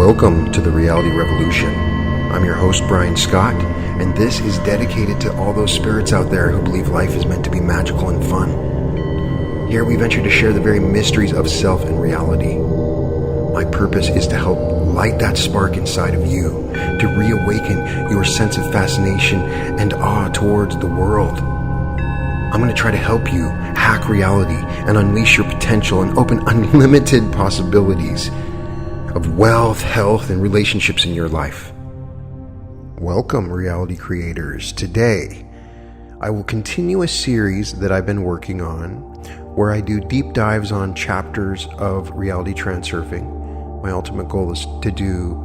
Welcome to the Reality Revolution. I'm your host, Brian Scott, and this is dedicated to all those spirits out there who believe life is meant to be magical and fun. Here we venture to share the very mysteries of self and reality. My purpose is to help light that spark inside of you, to reawaken your sense of fascination and awe towards the world. I'm going to try to help you hack reality and unleash your potential and open unlimited possibilities of wealth, health, and relationships in your life. Welcome, reality creators. Today, I will continue a series that I've been working on where I do deep dives on chapters of Reality Transurfing. My ultimate goal is to do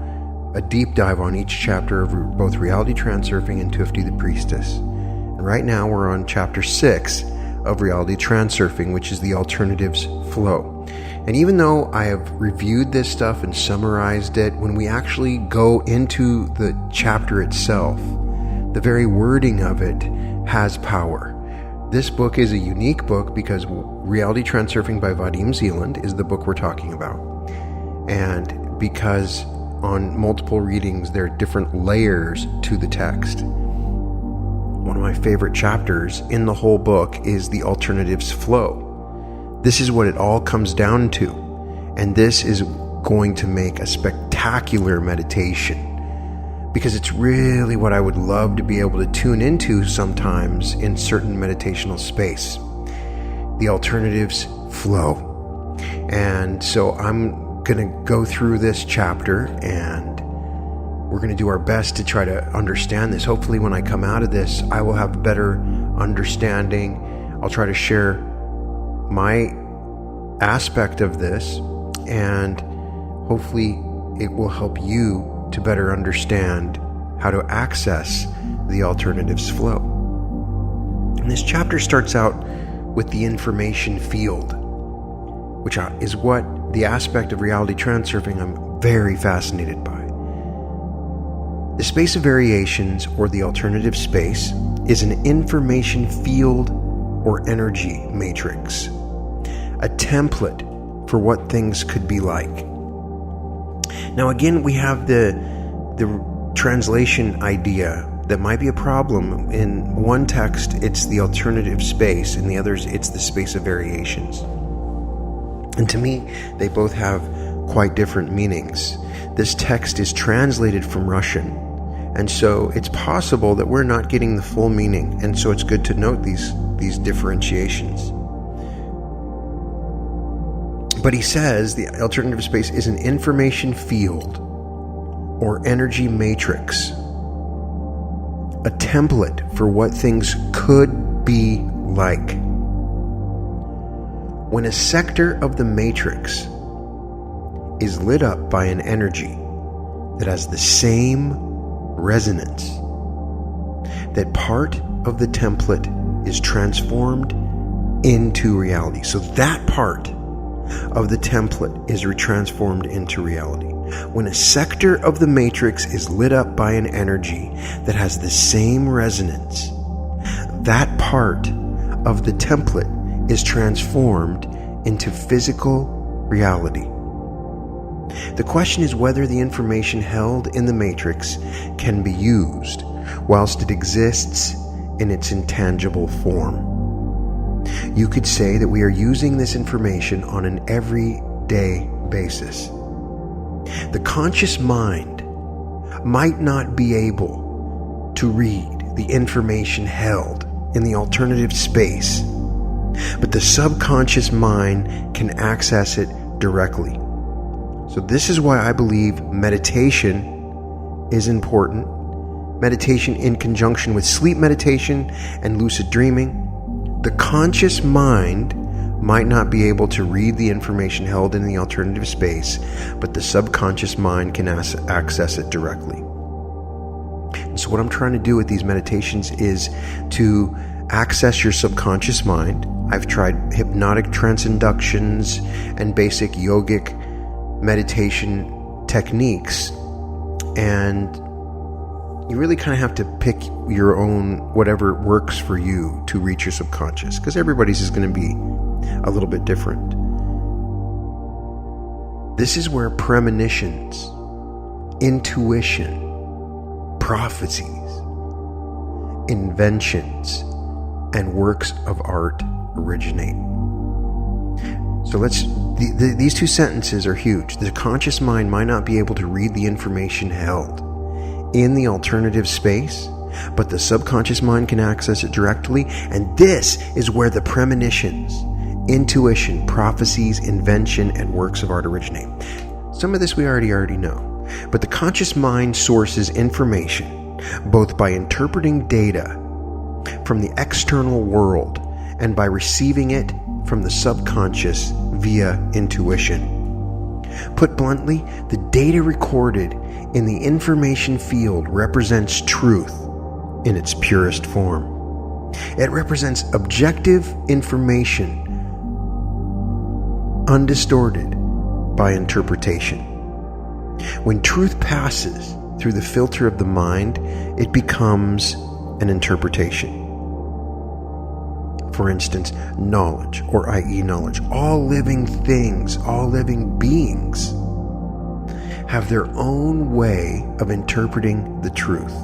a deep dive on each chapter of both Reality Transurfing and Tufti the Priestess. And right now, we're on chapter 6 of Reality Transurfing, which is the alternatives flow. And even though I have reviewed this stuff and summarized it, when we actually go into the chapter itself, the very wording of it has power. This book is a unique book because Reality Transurfing by Vadim Zeland is the book we're talking about. And because on multiple readings, there are different layers to the text. One of my favorite chapters in the whole book is the alternatives flow. This is what it all comes down to, and this is going to make a spectacular meditation because it's really what I would love to be able to tune into sometimes in certain meditational space. The alternatives flow. And so I'm going to go through this chapter and we're going to do our best to try to understand this. Hopefully when I come out of this, I will have a better understanding. I'll try to share my aspect of this, and hopefully it will help you to better understand how to access the alternatives flow. And this chapter starts out with the information field, which is what the aspect of reality transurfing I'm very fascinated by. The space of variations, or the alternative space, is an information field or energy matrix, a template for what things could be like. Now again, we have the translation idea that might be a problem. In one text, it's the alternative space, in the others, it's the space of variations. And to me, they both have quite different meanings. This text is translated from Russian, and so it's possible that we're not getting the full meaning, and so it's good to note these differentiations. But he says the alternative space is an information field or energy matrix, a template for what things could be like. When a sector of the matrix is lit up by an energy that has the same resonance, that part of the template is transformed into reality. So that part of the template is transformed into reality. When a sector of the matrix is lit up by an energy that has the same resonance, that part of the template is transformed into physical reality. The question is whether the information held in the matrix can be used whilst it exists in its intangible form. You could say that we are using this information on an everyday basis. The conscious mind might not be able to read the information held in the alternative space, but the subconscious mind can access it directly. So this is why I believe meditation is important. Meditation in conjunction with sleep meditation and lucid dreaming. The conscious mind might not be able to read the information held in the alternative space, but the subconscious mind can access it directly. And so what I'm trying to do with these meditations is to access your subconscious mind. I've tried hypnotic trance inductions and basic yogic meditation techniques, and you really kind of have to pick your own, whatever works for you to reach your subconscious, because everybody's is going to be a little bit different. This is where premonitions intuition, prophecies, inventions, and works of art originate. So these two sentences are huge. The conscious mind might not be able to read the information held in the alternative space, but the subconscious mind can access it directly, and this is where the premonitions, intuition, prophecies, invention, and works of art originate. Some of this we already know, but the conscious mind sources information both by interpreting data from the external world and by receiving it from the subconscious via intuition. Put bluntly, the data recorded in the information field represents truth in its purest form. It represents objective information, undistorted by interpretation. When truth passes through the filter of the mind, it becomes an interpretation. For instance, knowledge, or i.e. knowledge. All living things, all living beings have their own way of interpreting the truth.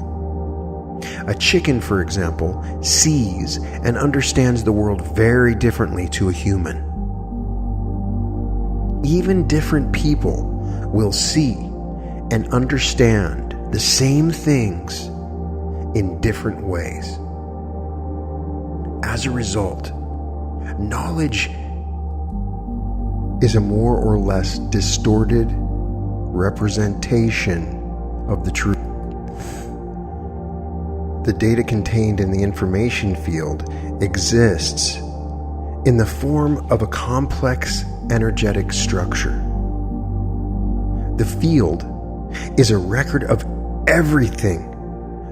A chicken, for example, sees and understands the world very differently to a human. Even different people will see and understand the same things in different ways. As a result, knowledge is a more or less distorted representation of the truth. The data contained in the information field exists in the form of a complex energetic structure. The field is a record of everything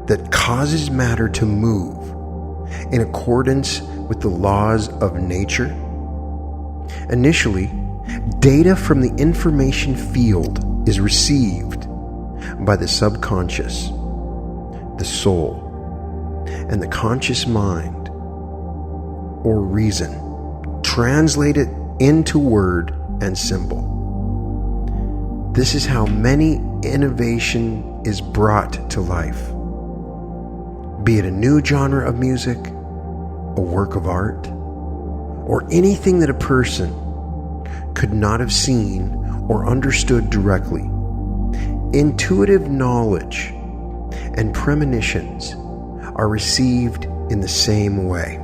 that causes matter to move in accordance with the laws of nature. Initially, data from the information field is received by the subconscious, the soul, and the conscious mind, or reason, translated into word and symbol. This is how many innovation is brought to life. Be it a new genre of music, a work of art, or anything that a person could not have seen or understood directly. Intuitive knowledge and premonitions are received in the same way.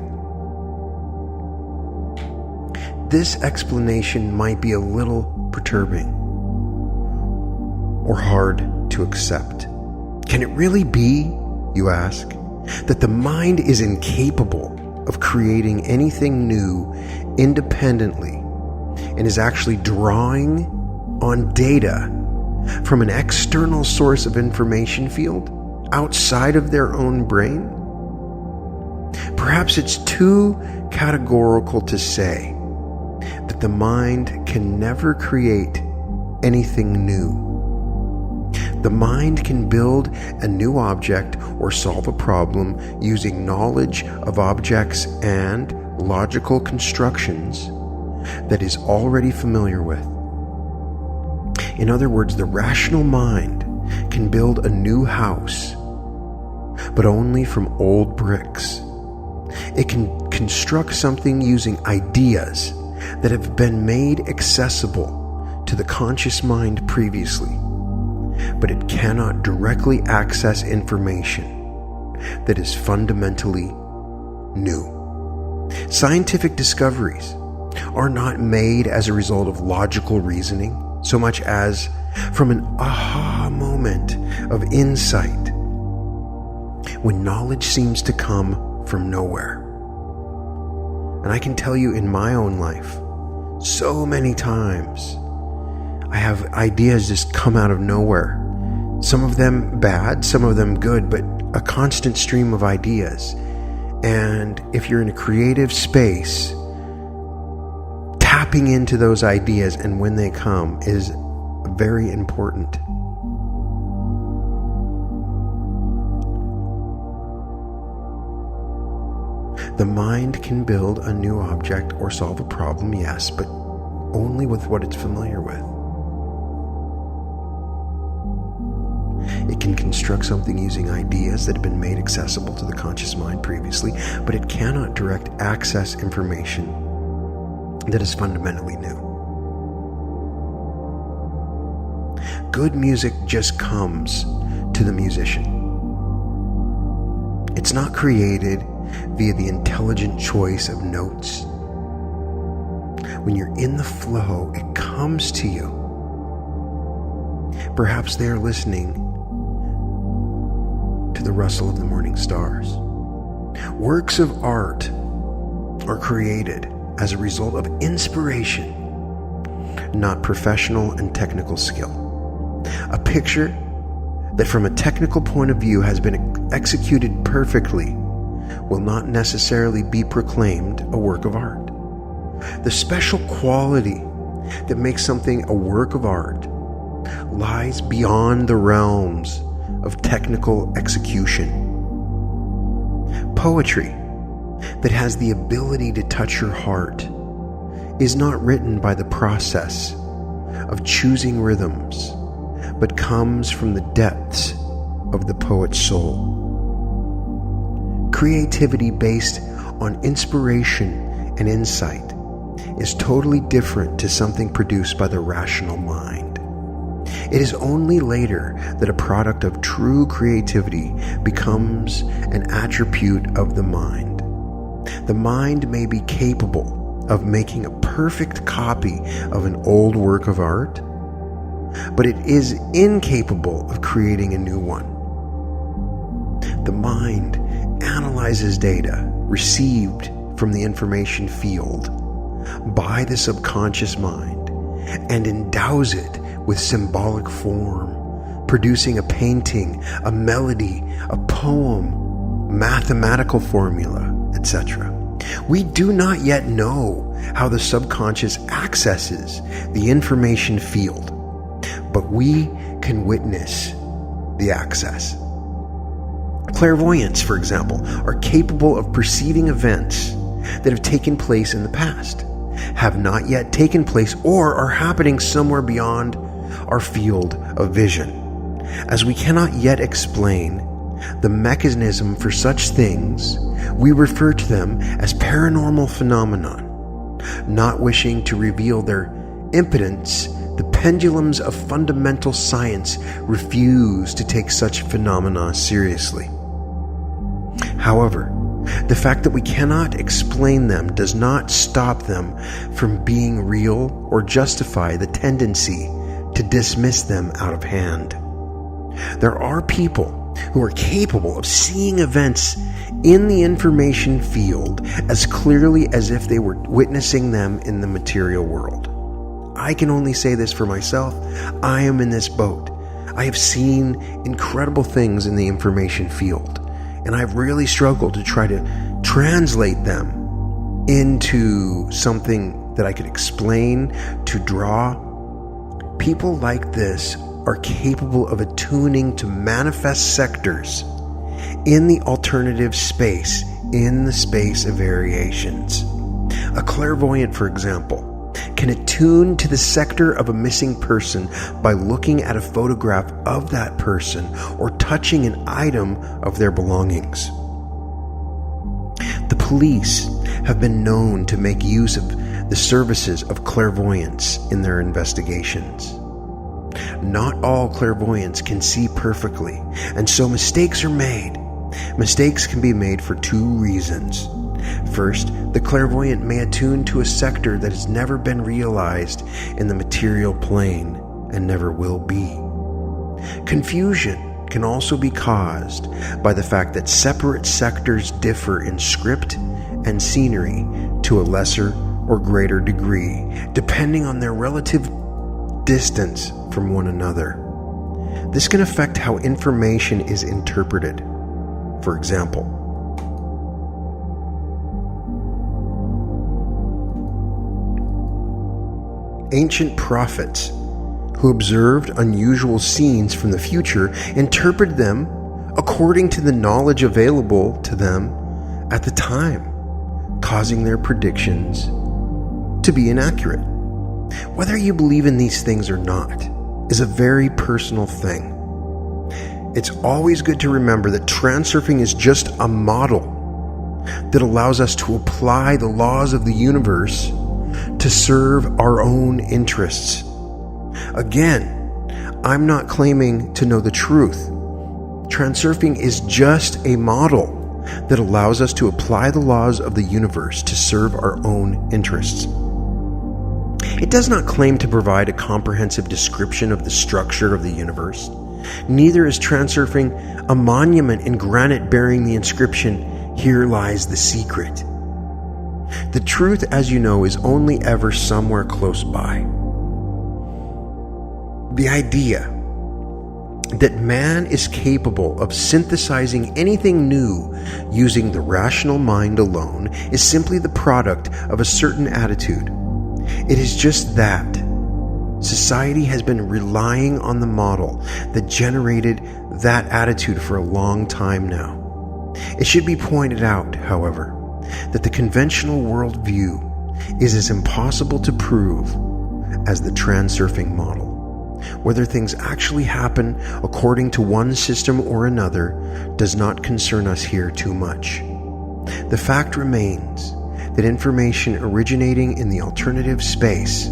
This explanation might be a little perturbing or hard to accept. Can it really be, you ask, that the mind is incapable of creating anything new independently and is actually drawing on data from an external source of information field outside of their own brain? Perhaps it's too categorical to say that the mind can never create anything new. The mind can build a new object or solve a problem using knowledge of objects and logical constructions that is already familiar with. In other words, the rational mind can build a new house, but only from old bricks. It can construct something using ideas that have been made accessible to the conscious mind previously, but it cannot directly access information that is fundamentally new. Scientific discoveries are not made as a result of logical reasoning, so much as from an aha moment of insight, when knowledge seems to come from nowhere. And I can tell you in my own life, so many times, I have ideas just come out of nowhere. Some of them bad, some of them good, but a constant stream of ideas. And if you're in a creative space, tapping into those ideas and when they come is very important. The mind can build a new object or solve a problem, yes, but only with what it's familiar with. It can construct something using ideas that have been made accessible to the conscious mind previously, but it cannot direct access information that is fundamentally new. Good music just comes to the musician. It's not created via the intelligent choice of notes. When you're in the flow, it comes to you. Perhaps they are listening to the rustle of the morning stars. Works of art are created as a result of inspiration, not professional and technical skill. A picture that from a technical point of view has been executed perfectly will not necessarily be proclaimed a work of art. The special quality that makes something a work of art lies beyond the realms of technical execution. Poetry that has the ability to touch your heart is not written by the process of choosing rhythms, but comes from the depths of the poet's soul. Creativity based on inspiration and insight is totally different to something produced by the rational mind. It is only later that a product of true creativity becomes an attribute of the mind. The mind may be capable of making a perfect copy of an old work of art, but it is incapable of creating a new one. The mind analyzes data received from the information field by the subconscious mind and endows it with symbolic form, producing a painting, a melody, a poem, mathematical formula, etc. We do not yet know how the subconscious accesses the information field, but we can witness the access. Clairvoyants, for example, are capable of perceiving events that have taken place in the past, have not yet taken place, or are happening somewhere beyond our field of vision. As we cannot yet explain the mechanism for such things, we refer to them as paranormal phenomenon. Not wishing to reveal their impotence, the pendulums of fundamental science refuse to take such phenomena seriously. However, the fact that we cannot explain them does not stop them from being real or justify the tendency to dismiss them out of hand. There are people who are capable of seeing events in the information field as clearly as if they were witnessing them in the material world. I can only say this for myself. I am in this boat. I have seen incredible things in the information field, and I've really struggled to try to translate them into something that I could explain, to draw. People like this are capable of attuning to manifest sectors in the alternative space, in the space of variations. A clairvoyant, for example, can attune to the sector of a missing person by looking at a photograph of that person or touching an item of their belongings. The police have been known to make use of the services of clairvoyants in their investigations. Not all clairvoyants can see perfectly, and so mistakes are made. Mistakes can be made for two reasons. First, the clairvoyant may attune to a sector that has never been realized in the material plane and never will be. Confusion can also be caused by the fact that separate sectors differ in script and scenery to a lesser or greater degree, depending on their relative distance from one another. This can affect how information is interpreted. For example, ancient prophets who observed unusual scenes from the future interpreted them according to the knowledge available to them at the time, causing their predictions to be inaccurate. Whether you believe in these things or not is a very personal thing. it's always good to remember that transurfing is just a model that allows us to apply the laws of the universe to serve our own interests. Again, I'm not claiming to know the truth. Transurfing is just a model that allows us to apply the laws of the universe to serve our own interests. It does not claim to provide a comprehensive description of the structure of the universe. Neither is transurfing a monument in granite bearing the inscription, "Here lies the secret." The truth, as you know, is only ever somewhere close by. The idea that man is capable of synthesizing anything new using the rational mind alone is simply the product of a certain attitude. It is just that. Society has been relying on the model that generated that attitude for a long time now. It should be pointed out, however, that the conventional worldview is as impossible to prove as the transurfing model. Whether things actually happen according to one system or another does not concern us here too much. The fact remains that information originating in the alternative space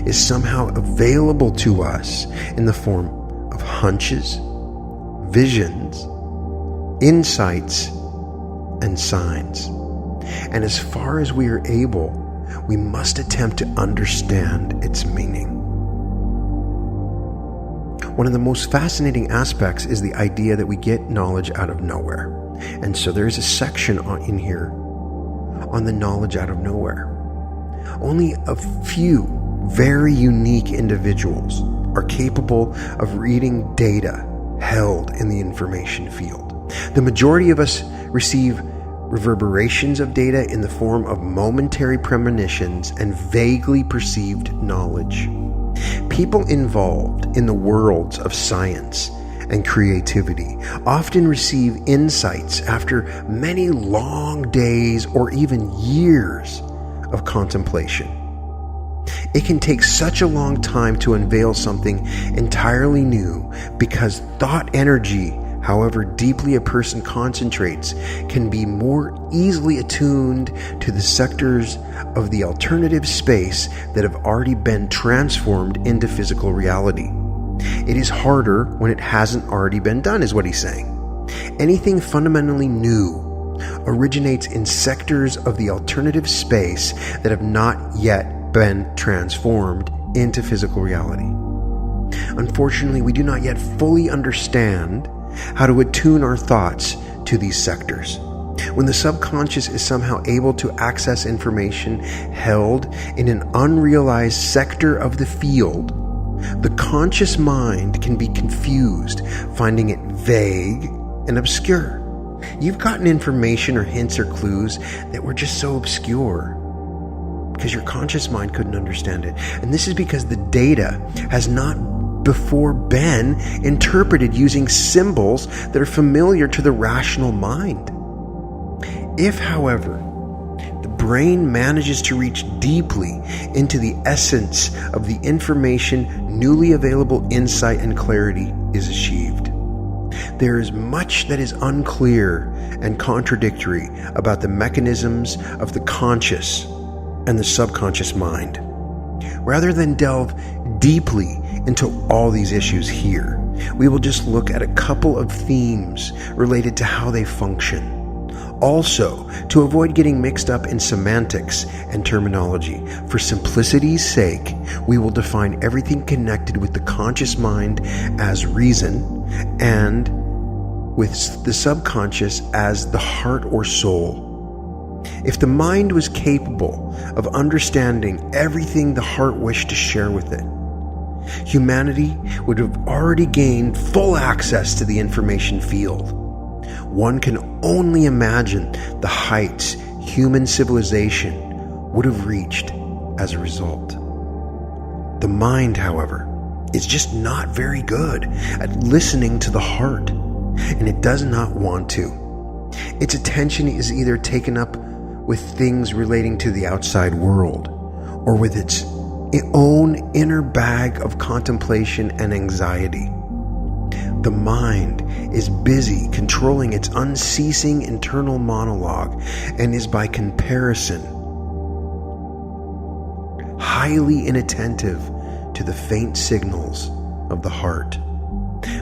is somehow available to us in the form of hunches, visions, insights, and signs. And as far as we are able, we must attempt to understand its meaning. One of the most fascinating aspects is the idea that we get knowledge out of nowhere. And so there's a section in here on the knowledge out of nowhere. Only a few very unique individuals are capable of reading data held in the information field. The majority of us receive reverberations of data in the form of momentary premonitions and vaguely perceived knowledge. People involved in the worlds of science and creativity often receive insights after many long days or even years of contemplation. It can take such a long time to unveil something entirely new because thought energy, however deeply a person concentrates, can be more easily attuned to the sectors of the alternative space that have already been transformed into physical reality. It is harder when it hasn't already been done, is what he's saying. Anything fundamentally new originates in sectors of the alternative space that have not yet been transformed into physical reality. Unfortunately, we do not yet fully understand how to attune our thoughts to these sectors. When the subconscious is somehow able to access information held in an unrealized sector of the field, the conscious mind can be confused, finding it vague and obscure. You've gotten information or hints or clues that were just so obscure because your conscious mind couldn't understand it. And this is because the data has not before been interpreted using symbols that are familiar to the rational mind. If, however, the brain manages to reach deeply into the essence of the information, newly available insight and clarity is achieved. There is much that is unclear and contradictory about the mechanisms of the conscious and the subconscious mind. Rather than delve deeply into all these issues here, we will just look at a couple of themes related to how they function. Also, to avoid getting mixed up in semantics and terminology, for simplicity's sake, we will define everything connected with the conscious mind as reason and with the subconscious as the heart or soul. If the mind was capable of understanding everything the heart wished to share with it, humanity would have already gained full access to the information field. One can only imagine the heights human civilization would have reached as a result. The mind, however, is just not very good at listening to the heart, and it does not want to. Its attention is either taken up with things relating to the outside world, or with its own inner bag of contemplation and anxiety. The mind is busy controlling its unceasing internal monologue and is by comparison highly inattentive to the faint signals of the heart.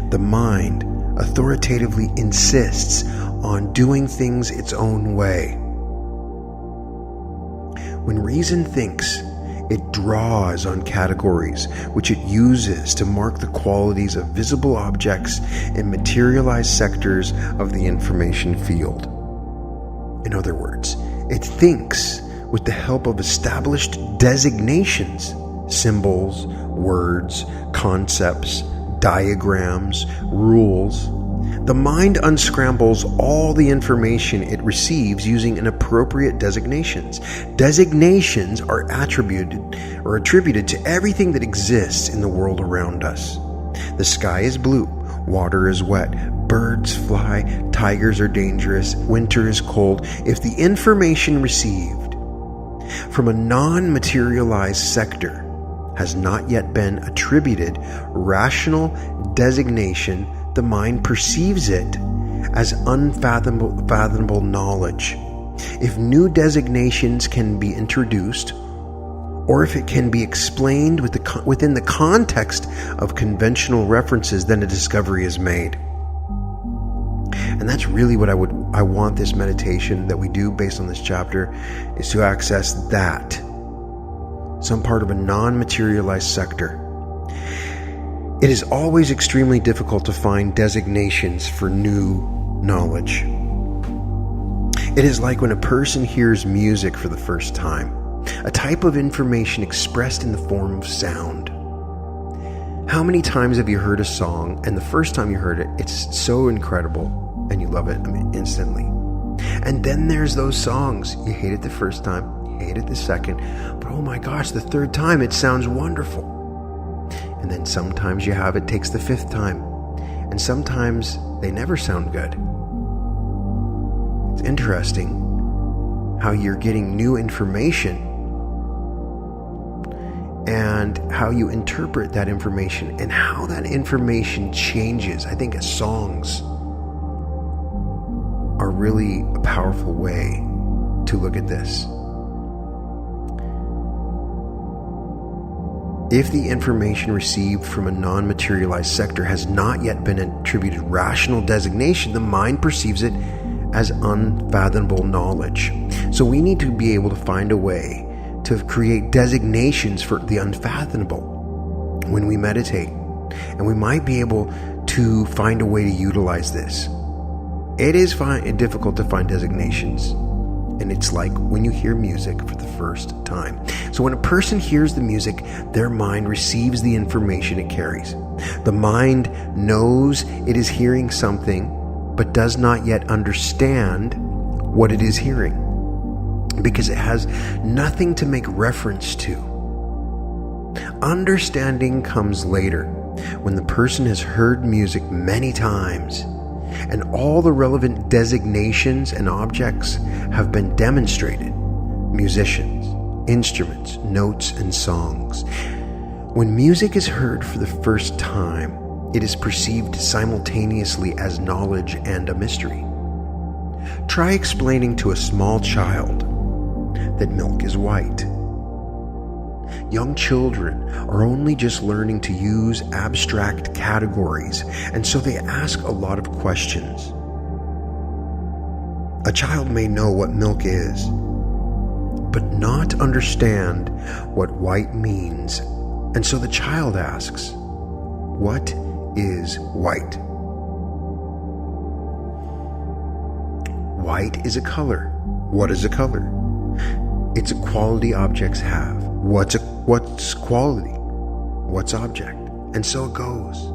The mind authoritatively insists on doing things its own way. When reason thinks, it draws on categories which it uses to mark the qualities of visible objects in materialized sectors of the information field. In other words, it thinks with the help of established designations, symbols, words, concepts, diagrams, rules. The mind unscrambles all the information it receives using inappropriate designations. Designations are attributed to everything that exists in the world around us. The sky is blue, water is wet, birds fly, tigers are dangerous, winter is cold. If the information received from a non-materialized sector has not yet been attributed rational designation, the mind perceives it as unfathomable knowledge. If new designations can be introduced, or if it can be explained within the context of conventional references, then a discovery is made. And that's really what I want this meditation that we do based on this chapter, is to access that, some part of a non-materialized sector. It is always extremely difficult to find designations for new knowledge. It is like when a person hears music for the first time, a type of information expressed in the form of sound. How many times have you heard a song, and the first time you heard it, it's so incredible, and you love it, instantly. And then there's those songs, you hate it the first time, you hate it the second, but oh my gosh, the third time it sounds wonderful. And then sometimes you have it takes the fifth time. And sometimes they never sound good. It's interesting how you're getting new information and how you interpret that information and how that information changes. I think songs are really a powerful way to look at this. If the information received from a non-materialized sector has not yet been attributed rational designation, the mind perceives it as unfathomable knowledge. So we need to be able to find a way to create designations for the unfathomable when we meditate. And we might be able to find a way to utilize this. It is difficult to find designations. And it's like when you hear music for the first time. So when a person hears the music, their mind receives the information it carries. The mind knows it is hearing something, but does not yet understand what it is hearing, because it has nothing to make reference to. Understanding comes later, when the person has heard music many times, and all the relevant designations and objects have been demonstrated: musicians, instruments, notes, and songs. When music is heard for the first time, it is perceived simultaneously as knowledge and a mystery. Try explaining to a small child that milk is white. Young children are only just learning to use abstract categories, and so they ask a lot of questions. A child may know what milk is, but not understand what white means, and so the child asks, "What is white?" White is a color. What is a color? It's a quality objects have. What's quality? What's object? And so it goes.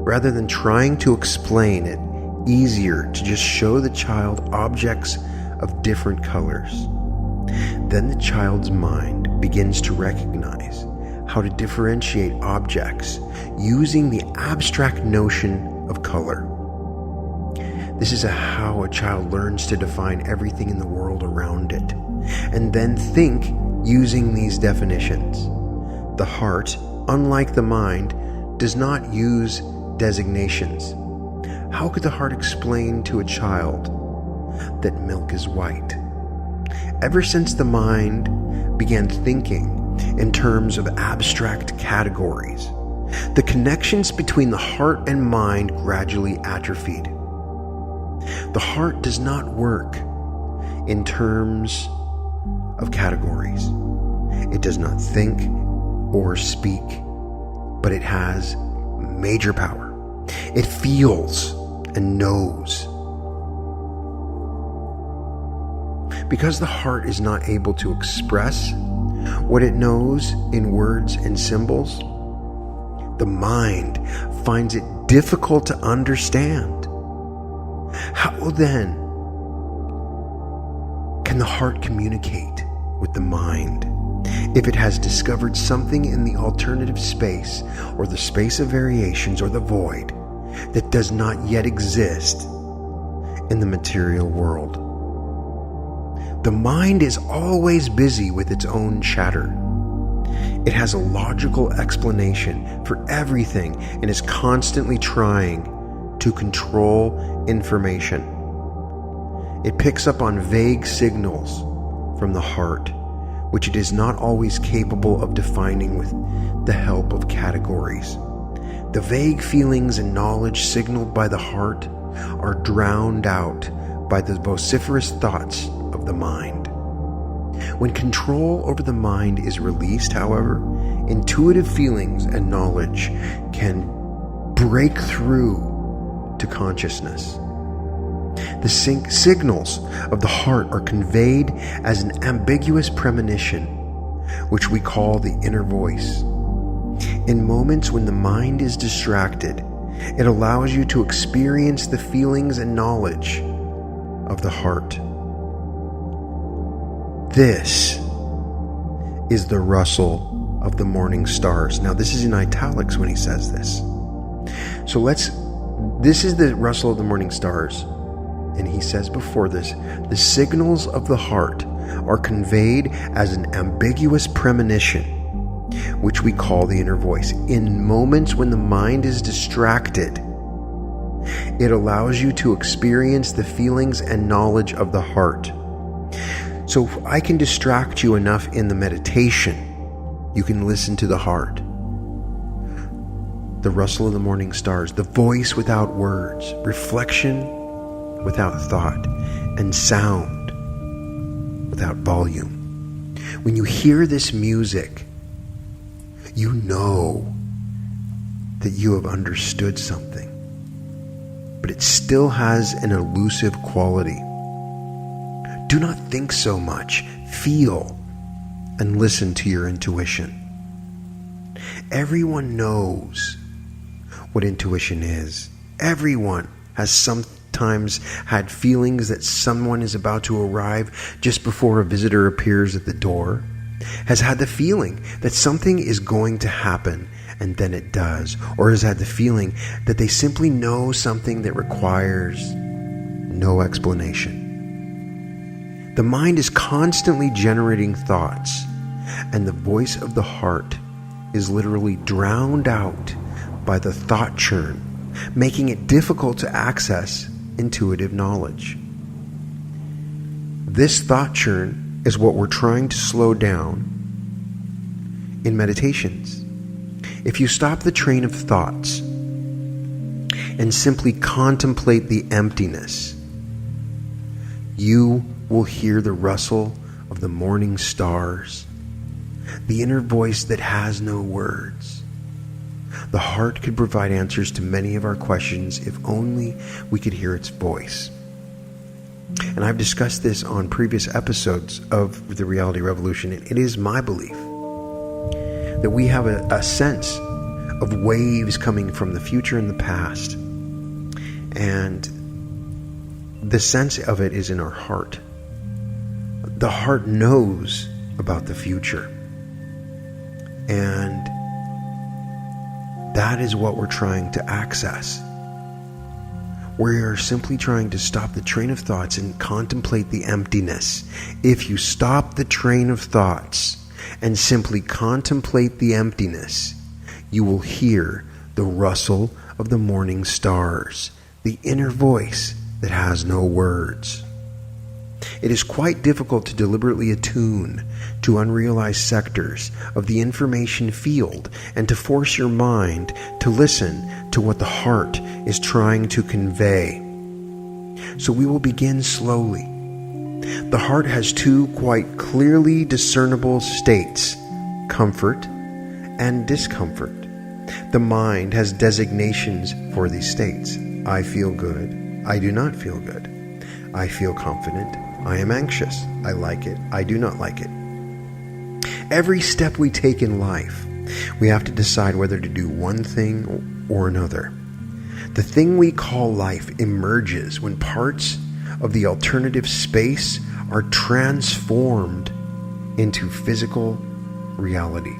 Rather than trying to explain it, easier to just show the child objects of different colors. Then the child's mind begins to recognize how to differentiate objects using the abstract notion of color. This is how a child learns to define everything in the world around it, and then think using these definitions. The heart, unlike the mind, does not use designations. How could the heart explain to a child that milk is white? Ever since the mind began thinking in terms of abstract categories, the connections between the heart and mind gradually atrophied. The heart does not work in terms of categories. It does not think or speak, but it has major power. It feels and knows. Because the heart is not able to express what it knows in words and symbols, the mind finds it difficult to understand. How then can the heart communicate with the mind if it has discovered something in the alternative space, or the space of variations, or the void that does not yet exist in the material world? The mind is always busy with its own chatter. It has a logical explanation for everything and is constantly trying to control information. It picks up on vague signals from the heart, which it is not always capable of defining with the help of categories. The vague feelings and knowledge signaled by the heart are drowned out by the vociferous thoughts of the mind. When control over the mind is released, however, intuitive feelings and knowledge can break through to consciousness. The signals of the heart are conveyed as an ambiguous premonition, which we call the inner voice. In moments when the mind is distracted, it allows you to experience the feelings and knowledge of the heart. This is the rustle of the morning stars. Now, this is in italics when he says this. So this is the rustle of the morning stars. And he says before this, the signals of the heart are conveyed as an ambiguous premonition, which we call the inner voice. In moments when the mind is distracted, it allows you to experience the feelings and knowledge of the heart. So if I can distract you enough in the meditation, you can listen to the heart. The rustle of the morning stars, the voice without words, reflection without thought, and sound without volume. When you hear this music, you know that you have understood something, but it still has an elusive quality. Do not think so much. Feel and listen to your intuition. Everyone knows what intuition is. Everyone has sometimes had feelings that someone is about to arrive just before a visitor appears at the door, has had the feeling that something is going to happen and then it does, or has had the feeling that they simply know something that requires no explanation. The mind is constantly generating thoughts, and the voice of the heart is literally drowned out by the thought churn, making it difficult to access intuitive knowledge. This thought churn is what we're trying to slow down in meditations. If you stop the train of thoughts and simply contemplate the emptiness, you will hear the rustle of the morning stars, the inner voice that has no words. The heart could provide answers to many of our questions if only we could hear its voice. And I've discussed this on previous episodes of the Reality Revolution. It is my belief that we have a sense of waves coming from the future and the past. And the sense of it is in our heart. The heart knows about the future. And that is what we're trying to access. We are simply trying to stop the train of thoughts and contemplate the emptiness. If you stop the train of thoughts and simply contemplate the emptiness, you will hear the rustle of the morning stars. the inner voice that has no words. It is quite difficult to deliberately attune to unrealized sectors of the information field and to force your mind to listen to what the heart is trying to convey. So we will begin slowly. The heart has two quite clearly discernible states, comfort and discomfort. The mind has designations for these states. I feel good. I do not feel good. I feel confident. I am anxious. I like it. I do not like it. Every step we take in life, we have to decide whether to do one thing or another. The thing we call life emerges when parts of the alternative space are transformed into physical reality.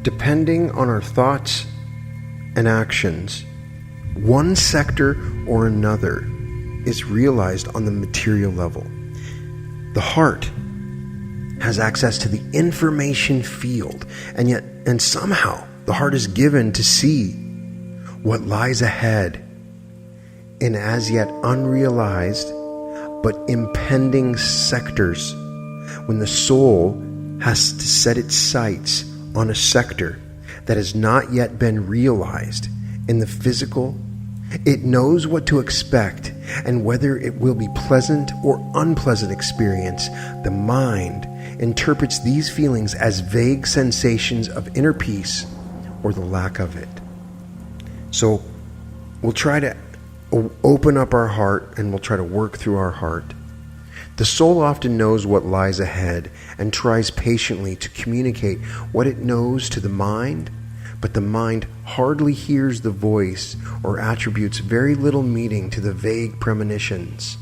Depending on our thoughts and actions, one sector or another is realized on the material level. The heart has access to the information field, and somehow the heart is given to see what lies ahead in as yet unrealized but impending sectors. When the soul has to set its sights on a sector that has not yet been realized in the physical, it knows what to expect and whether it will be pleasant or unpleasant experience. The mind interprets these feelings as vague sensations of inner peace or the lack of it. So we'll try to open up our heart and we'll try to work through our heart. The soul often knows what lies ahead and tries patiently to communicate what it knows to the mind, but the mind hardly hears the voice or attributes very little meaning to the vague premonitions.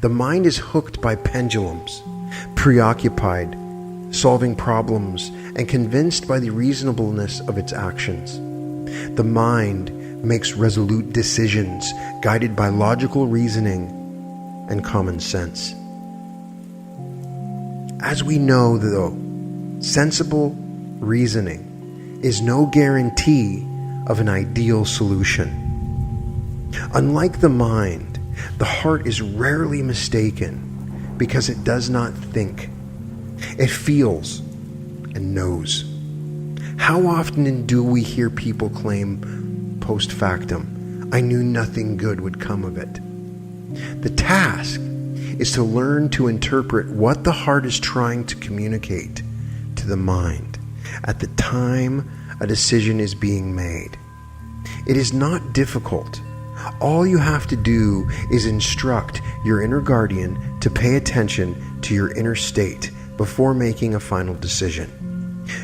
The mind is hooked by pendulums, preoccupied, solving problems, and convinced by the reasonableness of its actions. The mind makes resolute decisions guided by logical reasoning and common sense. As we know, though, sensible reasoning is no guarantee of an ideal solution. Unlike the mind, the heart is rarely mistaken because it does not think. It feels and knows. How often do we hear people claim post factum, I knew nothing good would come of it? The task is to learn to interpret what the heart is trying to communicate to the mind at the time a decision is being made. It is not difficult. All you have to do is instruct your inner guardian to pay attention to your inner state before making a final decision.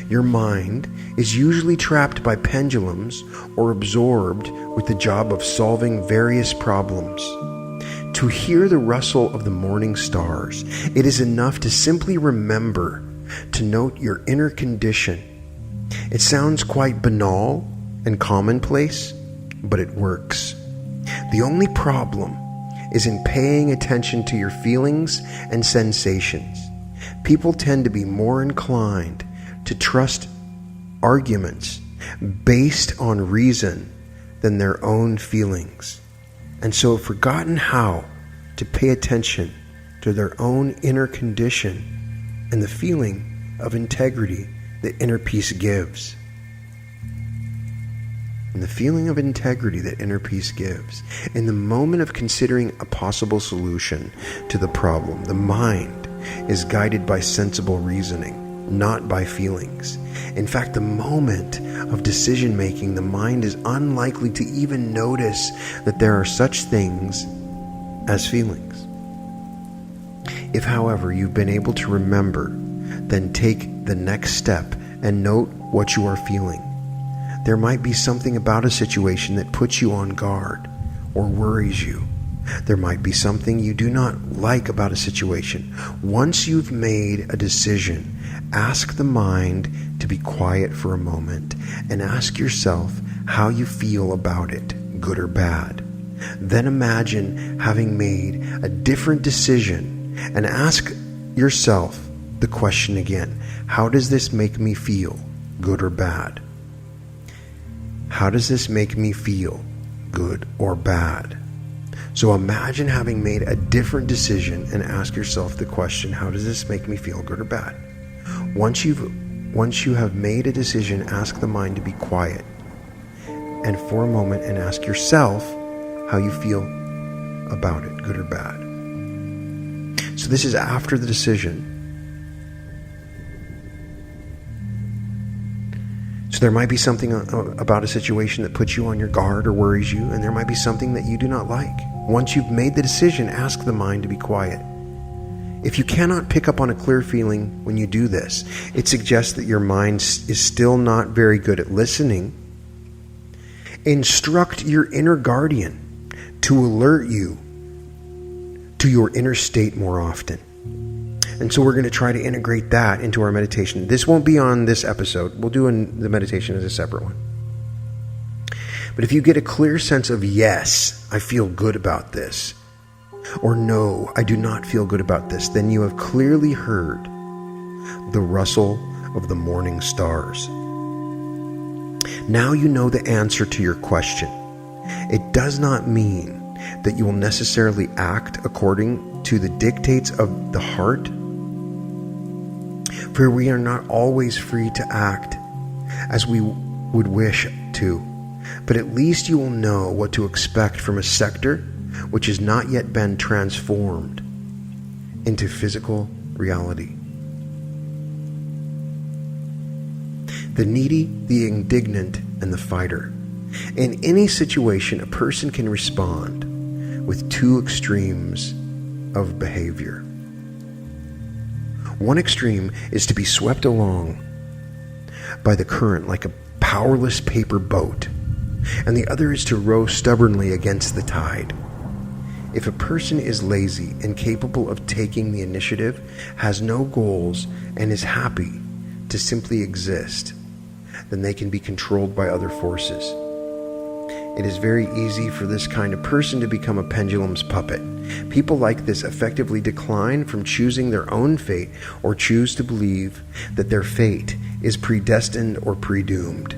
Your mind is usually trapped by pendulums or absorbed with the job of solving various problems. To hear the rustle of the morning stars, it is enough to simply remember to note your inner condition. It sounds quite banal and commonplace, but it works. The only problem is in paying attention to your feelings and sensations. People tend to be more inclined to trust arguments based on reason than their own feelings, and so have forgotten how to pay attention to their own inner condition and the feeling of integrity that inner peace gives. And the feeling of integrity that inner peace gives. In the moment of considering a possible solution to the problem, the mind is guided by sensible reasoning, not by feelings. In fact, the moment of decision making, the mind is unlikely to even notice that there are such things as feelings. If, however, you've been able to remember, then take the next step and note what you are feeling. There might be something about a situation that puts you on guard or worries you. There might be something you do not like about a situation. Once you've made a decision, ask the mind to be quiet for a moment and ask yourself how you feel about it, good or bad. Then imagine having made a different decision and ask yourself the question again, how does this make me feel, good or bad? How does this make me feel, good or bad? So imagine having made a different decision and ask yourself the question, how does this make me feel, good or bad? Once you have made a decision, ask the mind to be quiet. And for a moment, and ask yourself how you feel about it, good or bad. So this is after the decision. So there might be something about a situation that puts you on your guard or worries you, and there might be something that you do not like. Once you've made the decision, ask the mind to be quiet. If you cannot pick up on a clear feeling when you do this, it suggests that your mind is still not very good at listening. Instruct your inner guardian to alert you to your inner state more often. And so we're going to try to integrate that into our meditation. This won't be on this episode. We'll do the meditation as a separate one. But if you get a clear sense of, yes, I feel good about this, or no, I do not feel good about this, then you have clearly heard the rustle of the morning stars. Now you know the answer to your question. It does not mean that you will necessarily act according to the dictates of the heart, for we are not always free to act as we would wish to, but at least you will know what to expect from a sector which has not yet been transformed into physical reality. The needy, the indignant, and the fighter. In any situation, a person can respond with two extremes of behavior. One extreme is to be swept along by the current like a powerless paper boat, and the other is to row stubbornly against the tide. If a person is lazy, incapable of taking the initiative, has no goals, and is happy to simply exist, then they can be controlled by other forces. It is very easy for this kind of person to become a pendulum's puppet. People like this effectively decline from choosing their own fate or choose to believe that their fate is predestined or predoomed.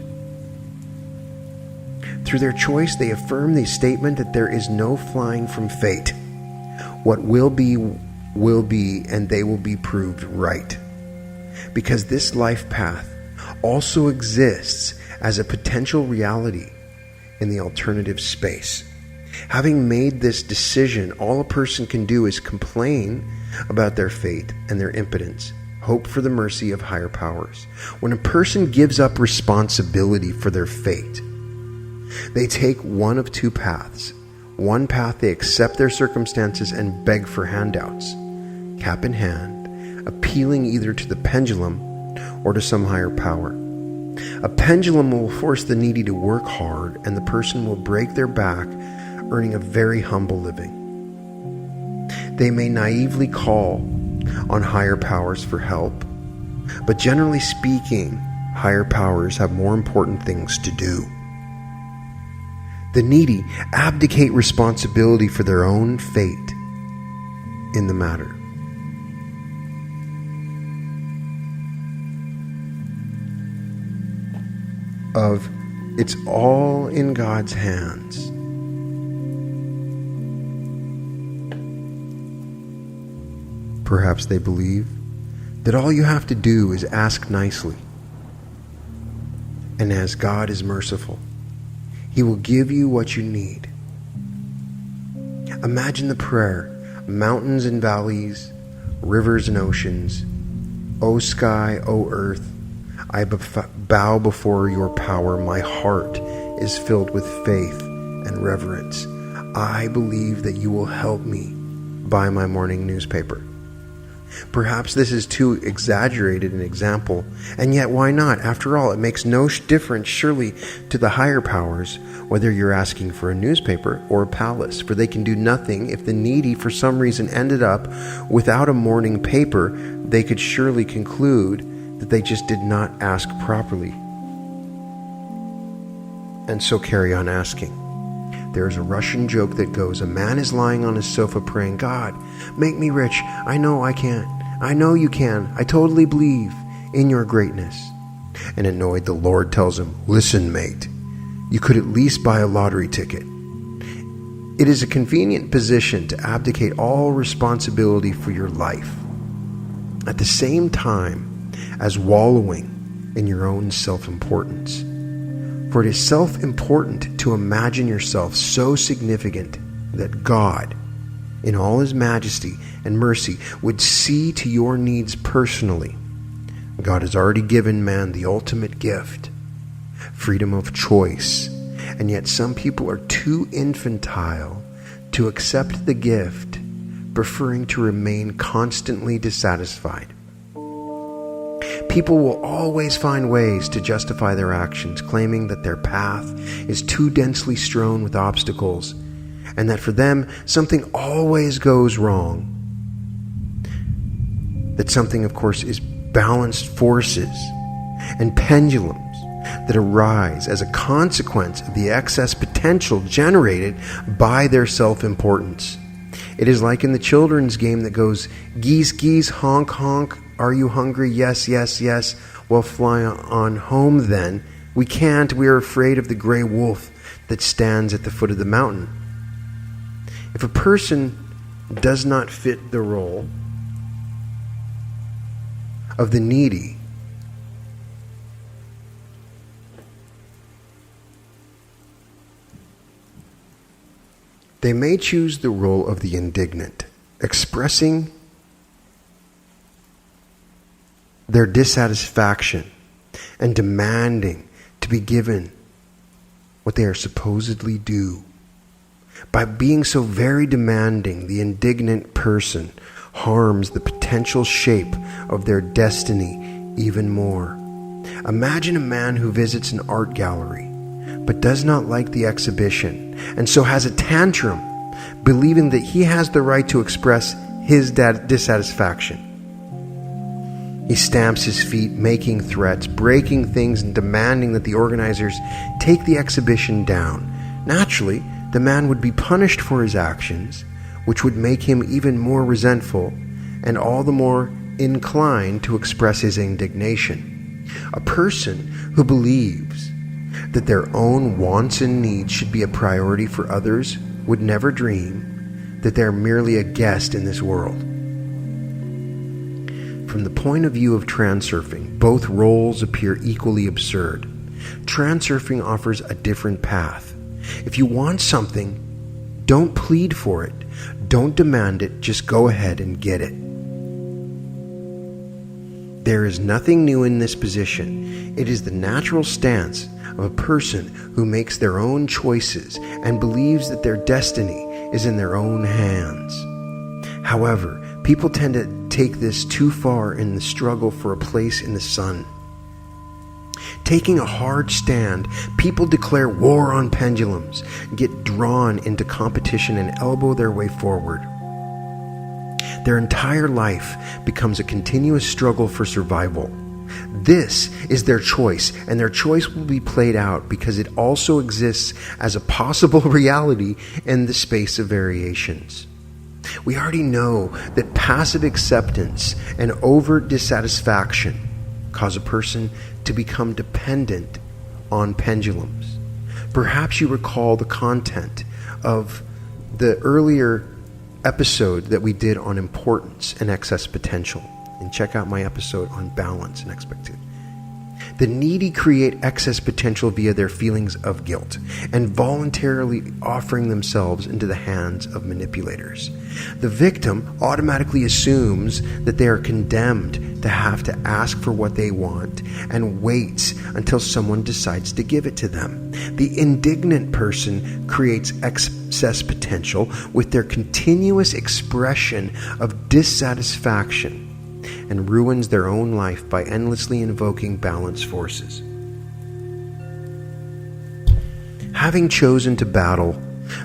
Through their choice, they affirm the statement that there is no flying from fate. What will be, and they will be proved right. Because this life path also exists as a potential reality in the alternative space. Having made this decision, all a person can do is complain about their fate and their impotence, hope for the mercy of higher powers. When a person gives up responsibility for their fate, they take one of two paths. One path, they accept their circumstances and beg for handouts, cap in hand, appealing either to the pendulum or to some higher power. A pendulum will force the needy to work hard, and the person will break their back, earning a very humble living. They may naively call on higher powers for help, but generally speaking, higher powers have more important things to do. The needy abdicate responsibility for their own fate in the matter. Of it's all in God's hands. Perhaps they believe that all you have to do is ask nicely. And as God is merciful, He will give you what you need. Imagine the prayer, mountains and valleys, rivers and oceans. O sky, O earth, I bow before your power. My heart is filled with faith and reverence. I believe that you will help me buy my morning newspaper. Perhaps this is too exaggerated an example, and yet why not? After all, it makes no difference surely to the higher powers whether you're asking for a newspaper or a palace, for they can do nothing. If the needy for some reason ended up without a morning paper, they could surely conclude that they just did not ask properly, and so carry on asking. There's a Russian joke that goes, a man is lying on his sofa praying, God, make me rich. I know I can't. I know you can. I totally believe in your greatness. And annoyed, the Lord tells him, listen, mate, you could at least buy a lottery ticket. It is a convenient position to abdicate all responsibility for your life, at the same time as wallowing in your own self-importance. For it is self-important to imagine yourself so significant that God, in all His majesty and mercy, would see to your needs personally. God has already given man the ultimate gift, freedom of choice, and yet some people are too infantile to accept the gift, preferring to remain constantly dissatisfied. People will always find ways to justify their actions, claiming that their path is too densely strewn with obstacles, and that for them something always goes wrong. That something, of course, is balanced forces and pendulums that arise as a consequence of the excess potential generated by their self-importance. It is like in the children's game that goes, geese, geese, honk, honk, are you hungry? Yes, yes, yes. Well, fly on home then. We can't. We are afraid of the gray wolf that stands at the foot of the mountain. If a person does not fit the role of the needy, they may choose the role of the indignant, expressing their dissatisfaction and demanding to be given what they are supposedly due. By being so very demanding, the indignant person harms the potential shape of their destiny even more. Imagine a man who visits an art gallery but does not like the exhibition, and so has a tantrum, believing that he has the right to express his dissatisfaction. He stamps his feet, making threats, breaking things, and demanding that the organizers take the exhibition down. Naturally, the man would be punished for his actions, which would make him even more resentful and all the more inclined to express his indignation. A person who believes that their own wants and needs should be a priority for others would never dream that they are merely a guest in this world. From the point of view of transurfing, both roles appear equally absurd. Transurfing offers a different path. If you want something, don't plead for it. Don't demand it. Just go ahead and get it. There is nothing new in this position. It is the natural stance of a person who makes their own choices and believes that their destiny is in their own hands. However, people tend to take this too far in the struggle for a place in the sun. Taking a hard stand, people declare war on pendulums, get drawn into competition, and elbow their way forward. Their entire life becomes a continuous struggle for survival. This is their choice, and their choice will be played out because it also exists as a possible reality in the space of variations. We already know that passive acceptance and overt dissatisfaction cause a person to become dependent on pendulums. Perhaps you recall the content of the earlier episode that we did on importance and excess potential. And check out my episode on balance and expectation. The needy create excess potential via their feelings of guilt and voluntarily offering themselves into the hands of manipulators. The victim automatically assumes that they are condemned to have to ask for what they want and waits until someone decides to give it to them. The indignant person creates excess potential with their continuous expression of dissatisfaction and ruins their own life by endlessly invoking balance forces. Having chosen to battle,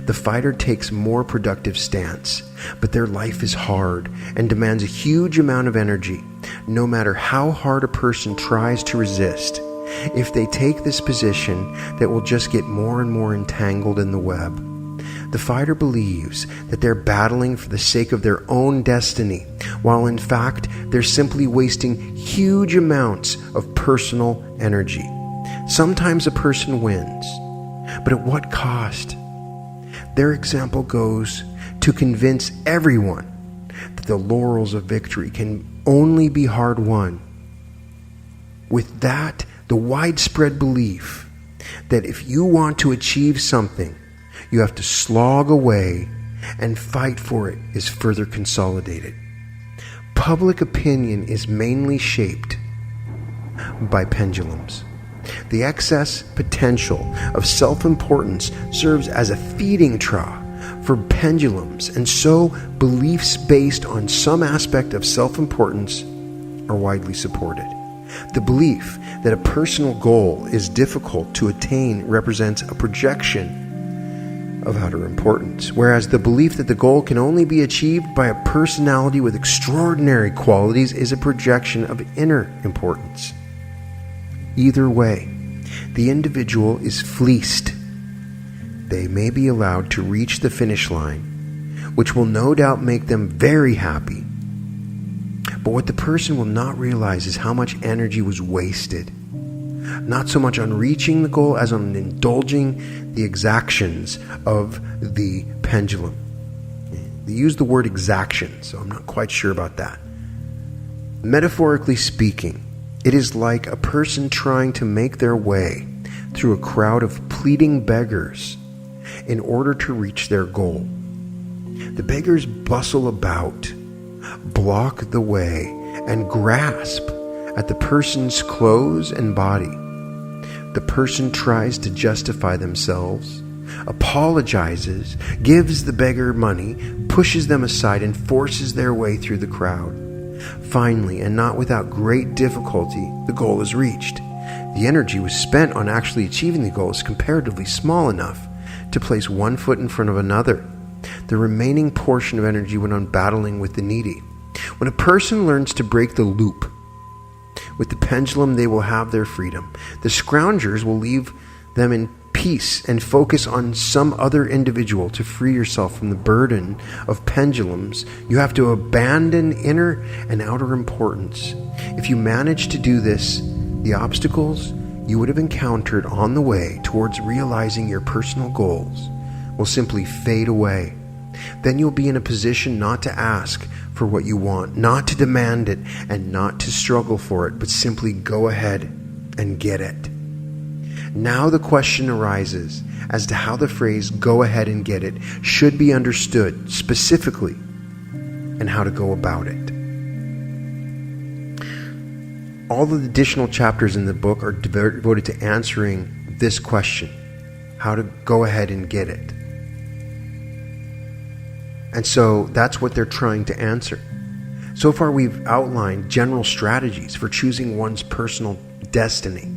the fighter takes more productive stance, but their life is hard and demands a huge amount of energy. No matter how hard a person tries to resist, if they take this position, they will just get more and more entangled in the web. The fighter believes that they're battling for the sake of their own destiny, while in fact they're simply wasting huge amounts of personal energy. Sometimes a person wins, but at what cost? Their example goes to convince everyone that the laurels of victory can only be hard won. With that, the widespread belief that if you want to achieve something, you have to slog away and fight for it is further consolidated. Public opinion is mainly shaped by pendulums. The excess potential of self-importance serves as a feeding trough for pendulums, and so beliefs based on some aspect of self-importance are widely supported. The belief that a personal goal is difficult to attain represents a projection of outer importance, whereas the belief that the goal can only be achieved by a personality with extraordinary qualities is a projection of inner importance. Either way, the individual is fleeced. They may be allowed to reach the finish line, which will no doubt make them very happy. But what the person will not realize is how much energy was wasted, not so much on reaching the goal as on indulging the exactions of the pendulum. They use the word exaction, so I'm not quite sure about that. Metaphorically speaking, it is like a person trying to make their way through a crowd of pleading beggars in order to reach their goal. The beggars bustle about, block the way, and grasp at the person's clothes and body. The person tries to justify themselves, apologizes, gives the beggar money, pushes them aside, and forces their way through the crowd. Finally, and not without great difficulty, the goal is reached. The energy was spent on actually achieving the goal is comparatively small enough to place one foot in front of another. The remaining portion of energy went on battling with the needy. When a person learns to break the loop with the pendulum, they will have their freedom. The scroungers will leave them in peace and focus on some other individual. To free yourself from the burden of pendulums, you have to abandon inner and outer importance. If you manage to do this, the obstacles you would have encountered on the way towards realizing your personal goals will simply fade away. Then you'll be in a position not to ask for what you want, not to demand it, and not to struggle for it, but simply go ahead and get it. Now the question arises as to how the phrase "go ahead and get it" should be understood specifically and how to go about it. All of the additional chapters in the book are devoted to answering this question: how to go ahead and get it. And so that's what they're trying to answer. So far we've outlined general strategies for choosing one's personal destiny.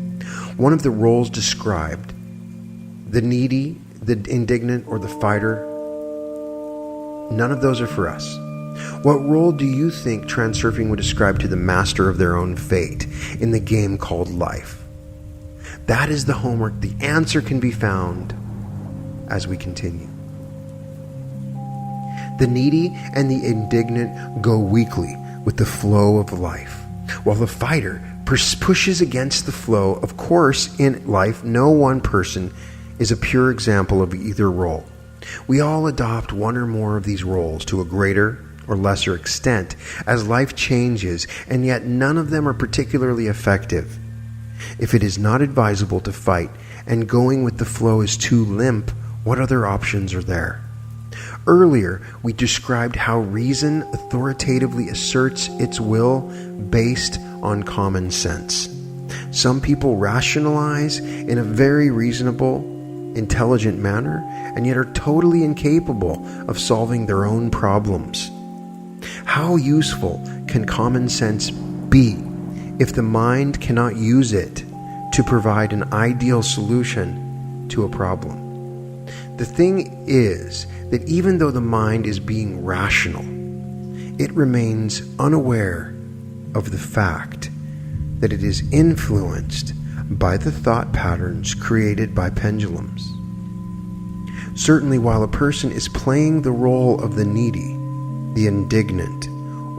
One of the roles described, the needy, the indignant, or the fighter, none of those are for us. What role do you think transurfing would ascribe to the master of their own fate in the game called life? That is the homework. The answer can be found as we continue. The needy and the indignant go weakly with the flow of life, while the fighter pushes against the flow. Of course, in life, no one person is a pure example of either role. We all adopt one or more of these roles to a greater or lesser extent as life changes, and yet none of them are particularly effective. If it is not advisable to fight and going with the flow is too limp, what other options are there? Earlier, we described how reason authoritatively asserts its will based on common sense. Some people rationalize in a very reasonable, intelligent manner, and yet are totally incapable of solving their own problems. How useful can common sense be if the mind cannot use it to provide an ideal solution to a problem? The thing is that even though the mind is being rational, it remains unaware of the fact that it is influenced by the thought patterns created by pendulums. Certainly, while a person is playing the role of the needy, the indignant,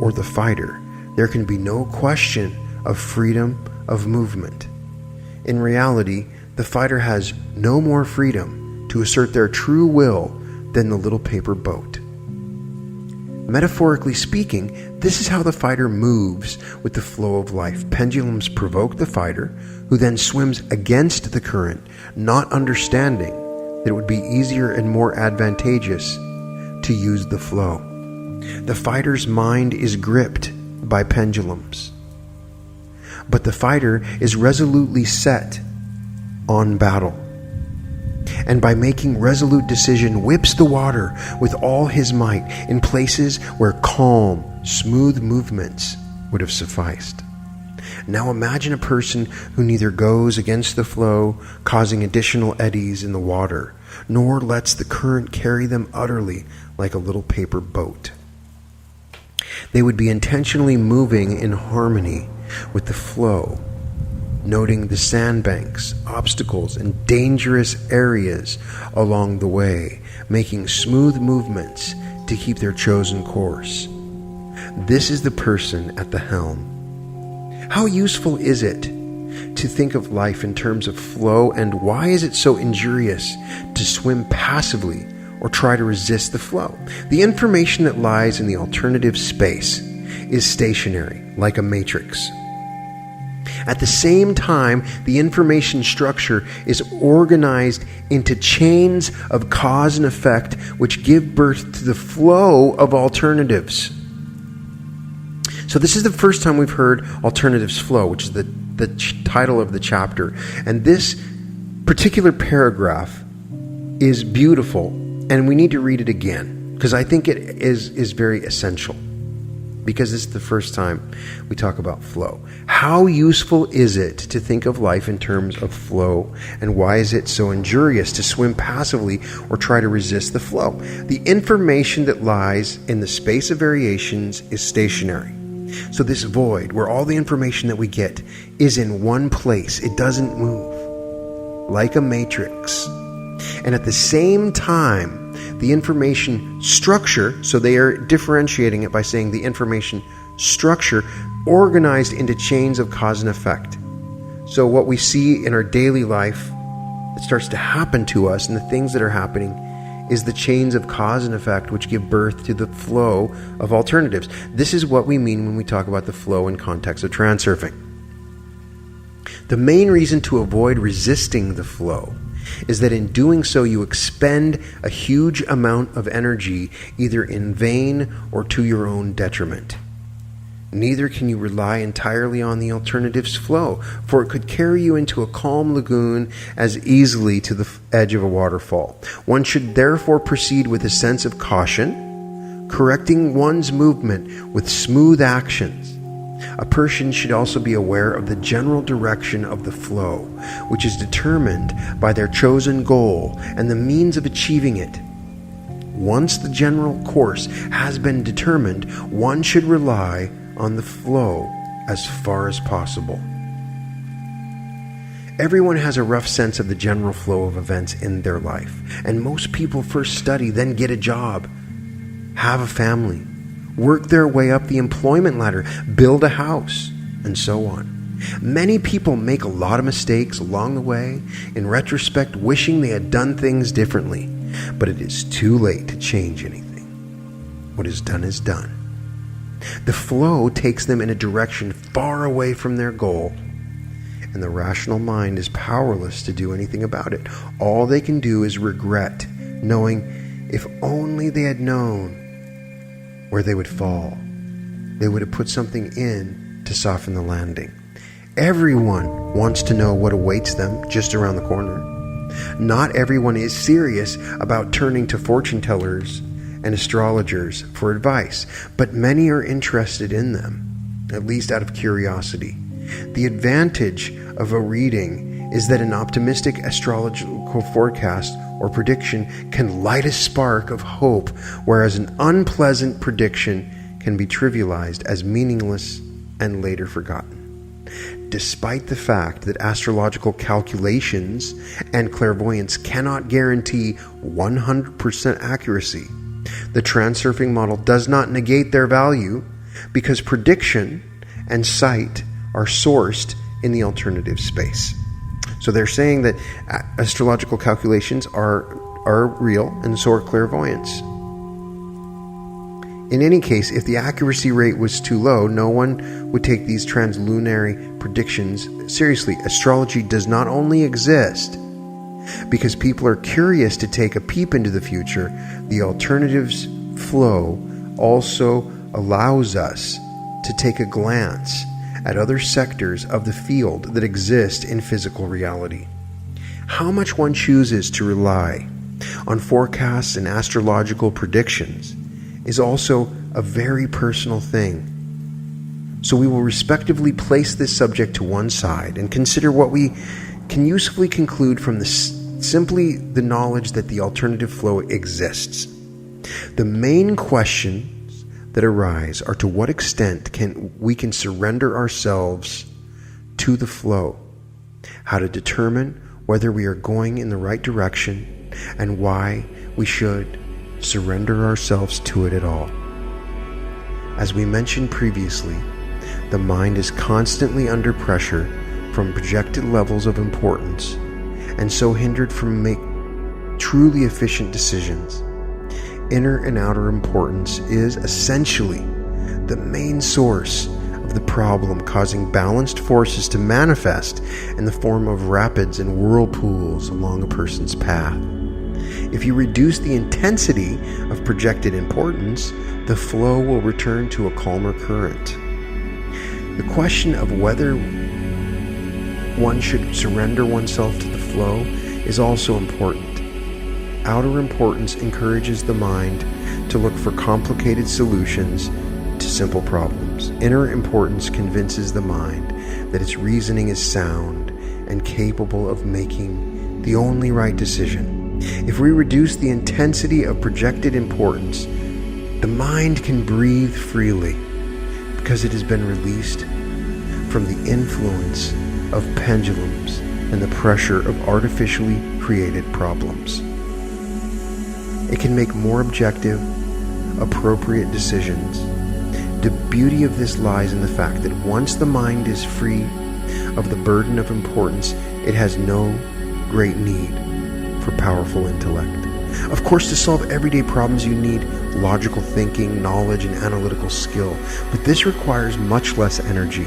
or the fighter, there can be no question of freedom of movement. In reality, the fighter has no more freedom to assert their true will than the little paper boat. Metaphorically speaking, this is how the fighter moves with the flow of life. Pendulums provoke the fighter, who then swims against the current, not understanding that it would be easier and more advantageous to use the flow. The fighter's mind is gripped by pendulums, but the fighter is resolutely set on battle, and by making resolute decision whips the water with all his might in places where calm, smooth movements would have sufficed. Now imagine a person who neither goes against the flow, causing additional eddies in the water, nor lets the current carry them utterly like a little paper boat. They would be intentionally moving in harmony with the flow, noting the sandbanks, obstacles, and dangerous areas along the way, making smooth movements to keep their chosen course. This is the person at the helm. How useful is it to think of life in terms of flow, and why is it so injurious to swim passively or try to resist the flow? The information that lies in the alternative space is stationary, like a matrix. At the same time, the information structure is organized into chains of cause and effect, which give birth to the flow of alternatives. So this is the first time we've heard alternatives flow, which is the title of the chapter. And this particular paragraph is beautiful, and we need to read it again, because I think it is very essential, because this is the first time we talk about flow. How useful is it to think of life in terms of flow, and why is it so injurious to swim passively or try to resist the flow? The information that lies in the space of variations is stationary. So this void, where all the information that we get is in one place, it doesn't move, like a matrix. And at the same time, the information structure, so they are differentiating it by saying the information structure organized into chains of cause and effect. So what we see in our daily life that starts to happen to us, and the things that are happening, is the chains of cause and effect which give birth to the flow of alternatives. This is what we mean when we talk about the flow in context of transurfing. The main reason to avoid resisting the flow is that in doing so you expend a huge amount of energy, either in vain or to your own detriment. Neither can you rely entirely on the alternative's flow, for it could carry you into a calm lagoon as easily to the edge of a waterfall. One should therefore proceed with a sense of caution, correcting one's movement with smooth actions. A person should also be aware of the general direction of the flow, which is determined by their chosen goal and the means of achieving it. Once the general course has been determined, one should rely on the flow as far as possible. Everyone has a rough sense of the general flow of events in their life, and most people first study, then get a job, have a family, work their way up the employment ladder, build a house, and so on. Many people make a lot of mistakes along the way, in retrospect wishing they had done things differently, but it is too late to change anything. What is done is done. The flow takes them in a direction far away from their goal, and the rational mind is powerless to do anything about it. All they can do is regret, knowing if only they had known where they would fall, they would have put something in to soften the landing. Everyone wants to know what awaits them just around the corner. Not everyone is serious about turning to fortune tellers and astrologers for advice, but many are interested in them, at least out of curiosity. The advantage of a reading is that an optimistic astrological forecast or prediction can light a spark of hope, whereas an unpleasant prediction can be trivialized as meaningless and later forgotten. Despite the fact that astrological calculations and clairvoyance cannot guarantee 100% accuracy, the transurfing model does not negate their value, because prediction and sight are sourced in the alternative space. So they're saying that astrological calculations are real, and so are clairvoyance. In any case, if the accuracy rate was too low, no one would take these translunary predictions seriously. Astrology does not only exist because people are curious to take a peep into the future, the alternatives flow also allows us to take a glance at other sectors of the field that exist in physical reality. How much one chooses to rely on forecasts and astrological predictions is also a very personal thing. So we will respectively place this subject to one side and consider what we can usefully conclude from simply the knowledge that the alternative flow exists. The main questions that arise are to what extent we can surrender ourselves to the flow, how to determine whether we are going in the right direction, and why we should surrender ourselves to it at all. As we mentioned previously, the mind is constantly under pressure from projected levels of importance, and so hindered from making truly efficient decisions. Inner and outer importance is essentially the main source of the problem, causing balanced forces to manifest in the form of rapids and whirlpools along a person's path. If you reduce the intensity of projected importance, the flow will return to a calmer current. The question of whether one should surrender oneself to the flow is also important. Outer importance encourages the mind to look for complicated solutions to simple problems. Inner importance convinces the mind that its reasoning is sound and capable of making the only right decision. If we reduce the intensity of projected importance, the mind can breathe freely because it has been released from the influence of pendulums and the pressure of artificially created problems. It can make more objective, appropriate decisions. The beauty of this lies in the fact that once the mind is free of the burden of importance, it has no great need for powerful intellect. Of course, to solve everyday problems you need logical thinking, knowledge, and analytical skill, but this requires much less energy.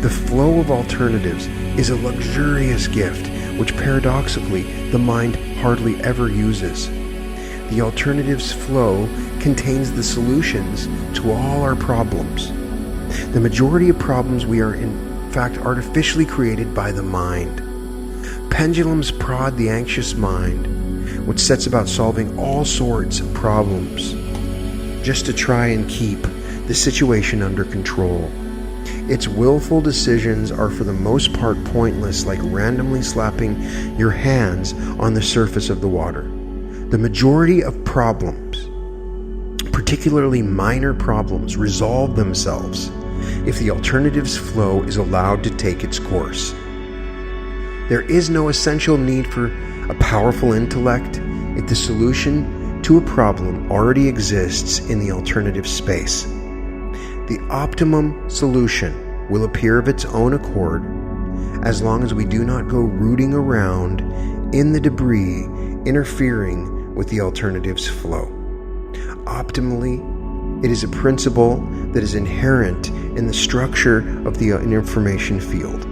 The flow of alternatives is a luxurious gift which paradoxically the mind hardly ever uses. The alternatives flow contains the solutions to all our problems. The majority of problems we are in fact artificially created by the mind. Pendulums prod the anxious mind, which sets about solving all sorts of problems just to try and keep the situation under control. Its willful decisions are for the most part pointless, like randomly slapping your hands on the surface of the water. The majority of problems, particularly minor problems, resolve themselves if the alternatives flow is allowed to take its course. There is no essential need for a powerful intellect if the solution to a problem already exists in the alternative space. The optimum solution will appear of its own accord as long as we do not go rooting around in the debris, interfering with the alternative's flow. Optimally, it is a principle that is inherent in the structure of the information field.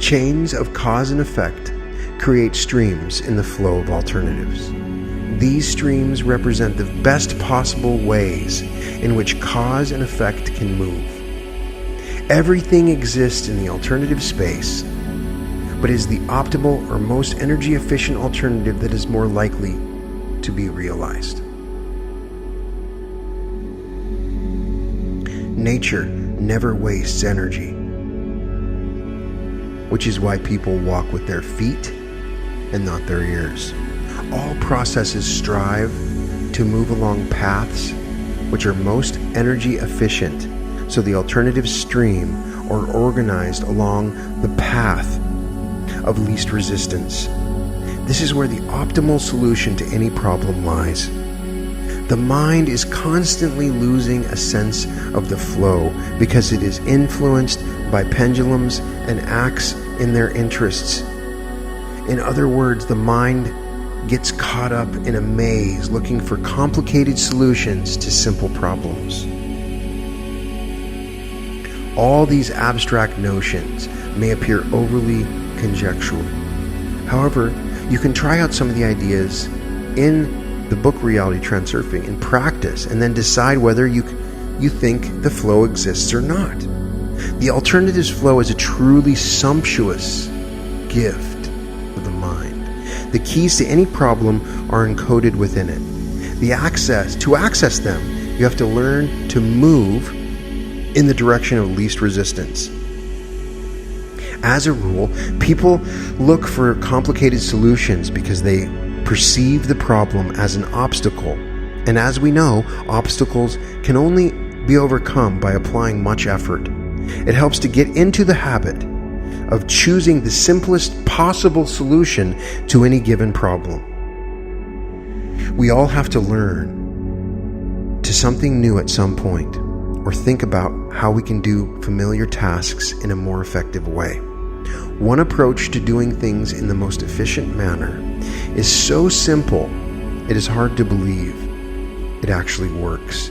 Chains of cause and effect create streams in the flow of alternatives. These streams represent the best possible ways in which cause and effect can move. Everything exists in the alternative space, but is the optimal or most energy efficient alternative that is more likely to be realized. Nature never wastes energy, which is why people walk with their feet and not their ears. All processes strive to move along paths which are most energy efficient, so the alternative stream are organized along the path of least resistance. This is where the optimal solution to any problem lies. The mind is constantly losing a sense of the flow because it is influenced by pendulums and acts in their interests. In other words, the mind gets caught up in a maze looking for complicated solutions to simple problems. All these abstract notions may appear overly conjectural. However, you can try out some of the ideas in the book Reality Transurfing in practice and then decide whether you think the flow exists or not. The alternatives flow is a truly sumptuous gift of the mind. The keys to any problem are encoded within it. To access them, you have to learn to move in the direction of least resistance. As a rule, people look for complicated solutions because they perceive the problem as an obstacle. And as we know, obstacles can only be overcome by applying much effort. It helps to get into the habit of choosing the simplest possible solution to any given problem. We all have to learn to something new at some point, or think about how we can do familiar tasks in a more effective way. One approach to doing things in the most efficient manner is so simple, it is hard to believe it actually works.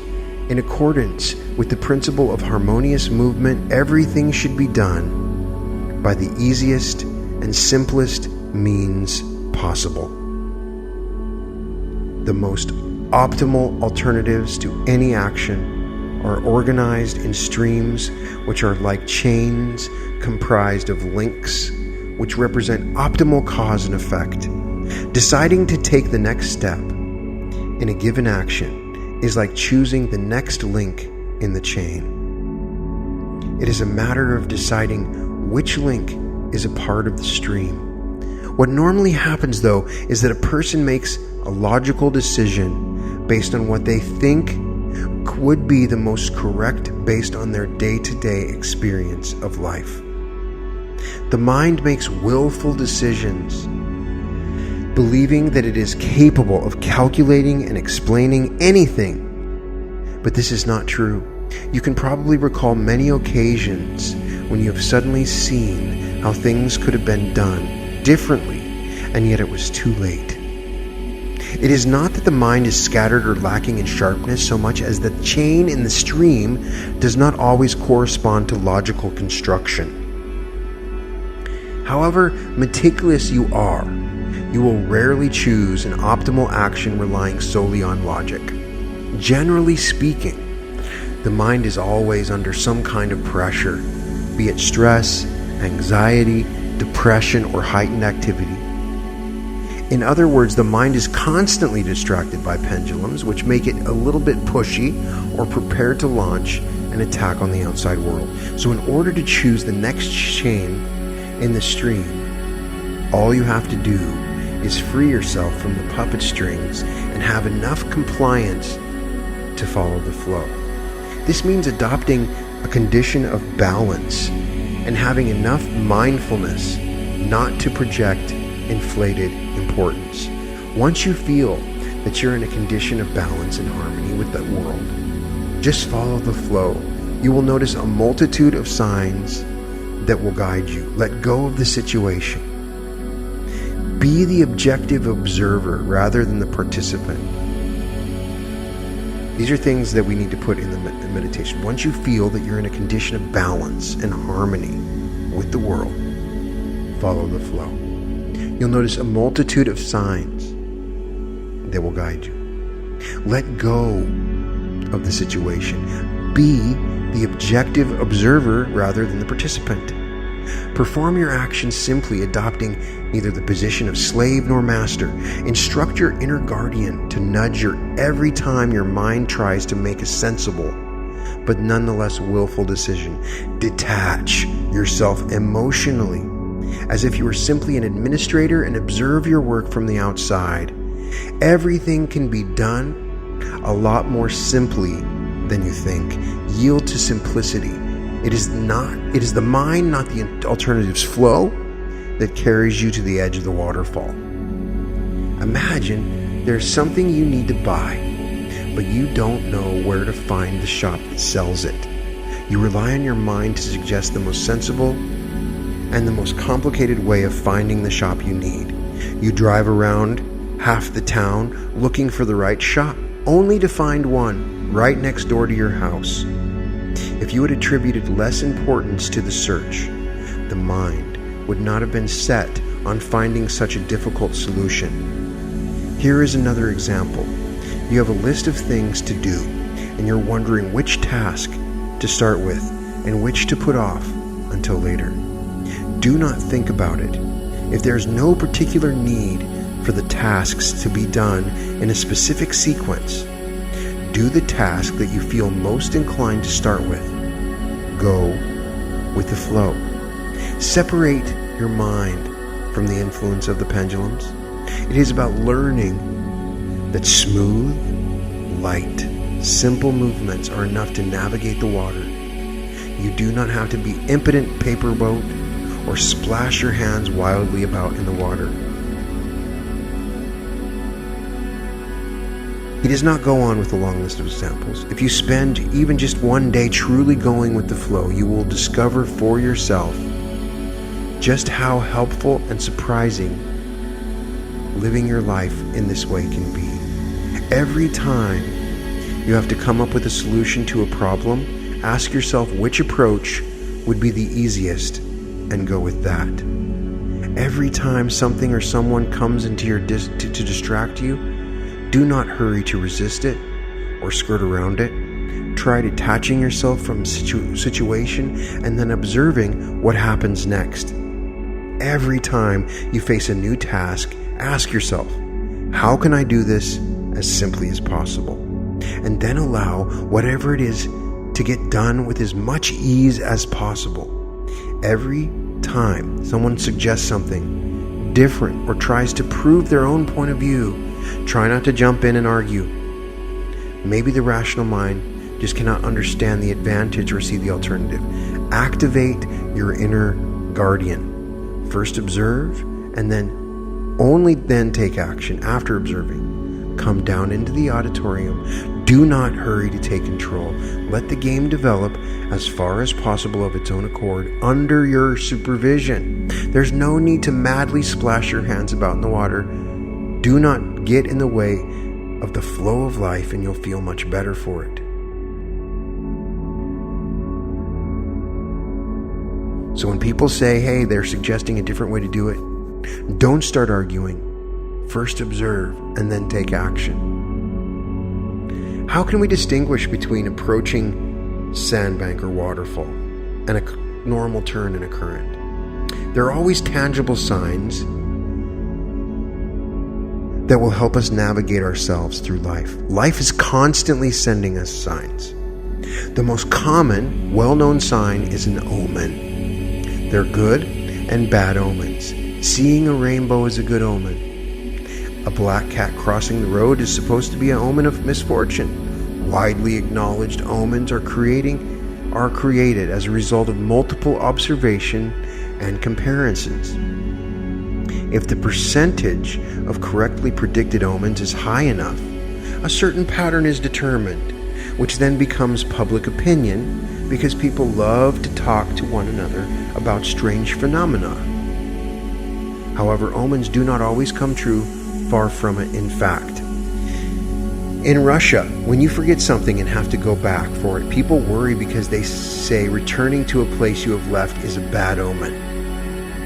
In accordance with the principle of harmonious movement, everything should be done by the easiest and simplest means possible. The most optimal alternatives to any action are organized in streams which are like chains comprised of links which represent optimal cause and effect. Deciding to take the next step in a given action is like choosing the next link in the chain. It is a matter of deciding which link is a part of the stream. What normally happens, though, is that a person makes a logical decision based on what they think would be the most correct based on their day-to-day experience of life. The mind makes willful decisions, believing that it is capable of calculating and explaining anything. But this is not true. You can probably recall many occasions when you have suddenly seen how things could have been done differently, and yet it was too late. It is not that the mind is scattered or lacking in sharpness so much as the chain in the stream does not always correspond to logical construction. However meticulous you are, you will rarely choose an optimal action relying solely on logic. Generally speaking, the mind is always under some kind of pressure, be it stress, anxiety, depression, or heightened activity. In other words, the mind is constantly distracted by pendulums, which make it a little bit pushy or prepared to launch an attack on the outside world. So in order to choose the next chain in the stream, all you have to do is free yourself from the puppet strings and have enough compliance to follow the flow. This means adopting a condition of balance and having enough mindfulness not to project inflated importance. Once you feel that you're in a condition of balance and harmony with the world, just follow the flow. You will notice a multitude of signs that will guide you. Let go of the situation. Be the objective observer rather than the participant. These are things that we need to put in the meditation. Once you feel that you're in a condition of balance and harmony with the world, follow the flow. You'll notice a multitude of signs that will guide you. Let go of the situation. Be the objective observer rather than the participant. Perform your actions simply, adopting neither the position of slave nor master. Instruct your inner guardian to nudge you every time your mind tries to make a sensible but nonetheless willful decision. Detach yourself emotionally as if you were simply an administrator and observe your work from the outside. Everything can be done a lot more simply than you think. Yield to simplicity. It is the mind, not the alternatives flow, that carries you to the edge of the waterfall. Imagine there's something you need to buy, but you don't know where to find the shop that sells it. You rely on your mind to suggest the most sensible and the most complicated way of finding the shop you need. You drive around half the town looking for the right shop, only to find one right next door to your house. If you had attributed less importance to the search, the mind would not have been set on finding such a difficult solution. Here is another example. You have a list of things to do, and you're wondering which task to start with and which to put off until later. Do not think about it. If there is no particular need for the tasks to be done in a specific sequence, do the task that you feel most inclined to start with. Go with the flow. Separate your mind from the influence of the pendulums. It is about learning that smooth, light, simple movements are enough to navigate the water. You do not have to be impotent paper boat or splash your hands wildly about in the water. He does not go on with a long list of examples. If you spend even just one day truly going with the flow, you will discover for yourself just how helpful and surprising living your life in this way can be. Every time you have to come up with a solution to a problem, ask yourself which approach would be the easiest and go with that. Every time something or someone comes into your to distract you, do not hurry to resist it or skirt around it. Try detaching yourself from situation and then observing what happens next. Every time you face a new task, ask yourself, how can I do this as simply as possible? And then allow whatever it is to get done with as much ease as possible. Every time someone suggests something different or tries to prove their own point of view, try not to jump in and argue. Maybe the rational mind just cannot understand the advantage or see the alternative. Activate your inner guardian. First observe, and then only then take action after observing. Come down into the auditorium. Do not hurry to take control. Let the game develop as far as possible of its own accord under your supervision. There's no need to madly splash your hands about in the water. Do not get in the way of the flow of life, and you'll feel much better for it. So when people say, hey, they're suggesting a different way to do it, don't start arguing. First observe and then take action. How can we distinguish between approaching sandbank or waterfall and a normal turn in a current? There are always tangible signs that will help us navigate ourselves through life. Life is constantly sending us signs. The most common, well-known sign is an omen. They're good and bad omens. Seeing a rainbow is a good omen. A black cat crossing the road is supposed to be an omen of misfortune. Widely acknowledged omens are created as a result of multiple observation and comparisons. If the percentage of correctly predicted omens is high enough, a certain pattern is determined, which then becomes public opinion because people love to talk to one another about strange phenomena. However, omens do not always come true, far from it in fact. In Russia, when you forget something and have to go back for it, people worry because they say returning to a place you have left is a bad omen.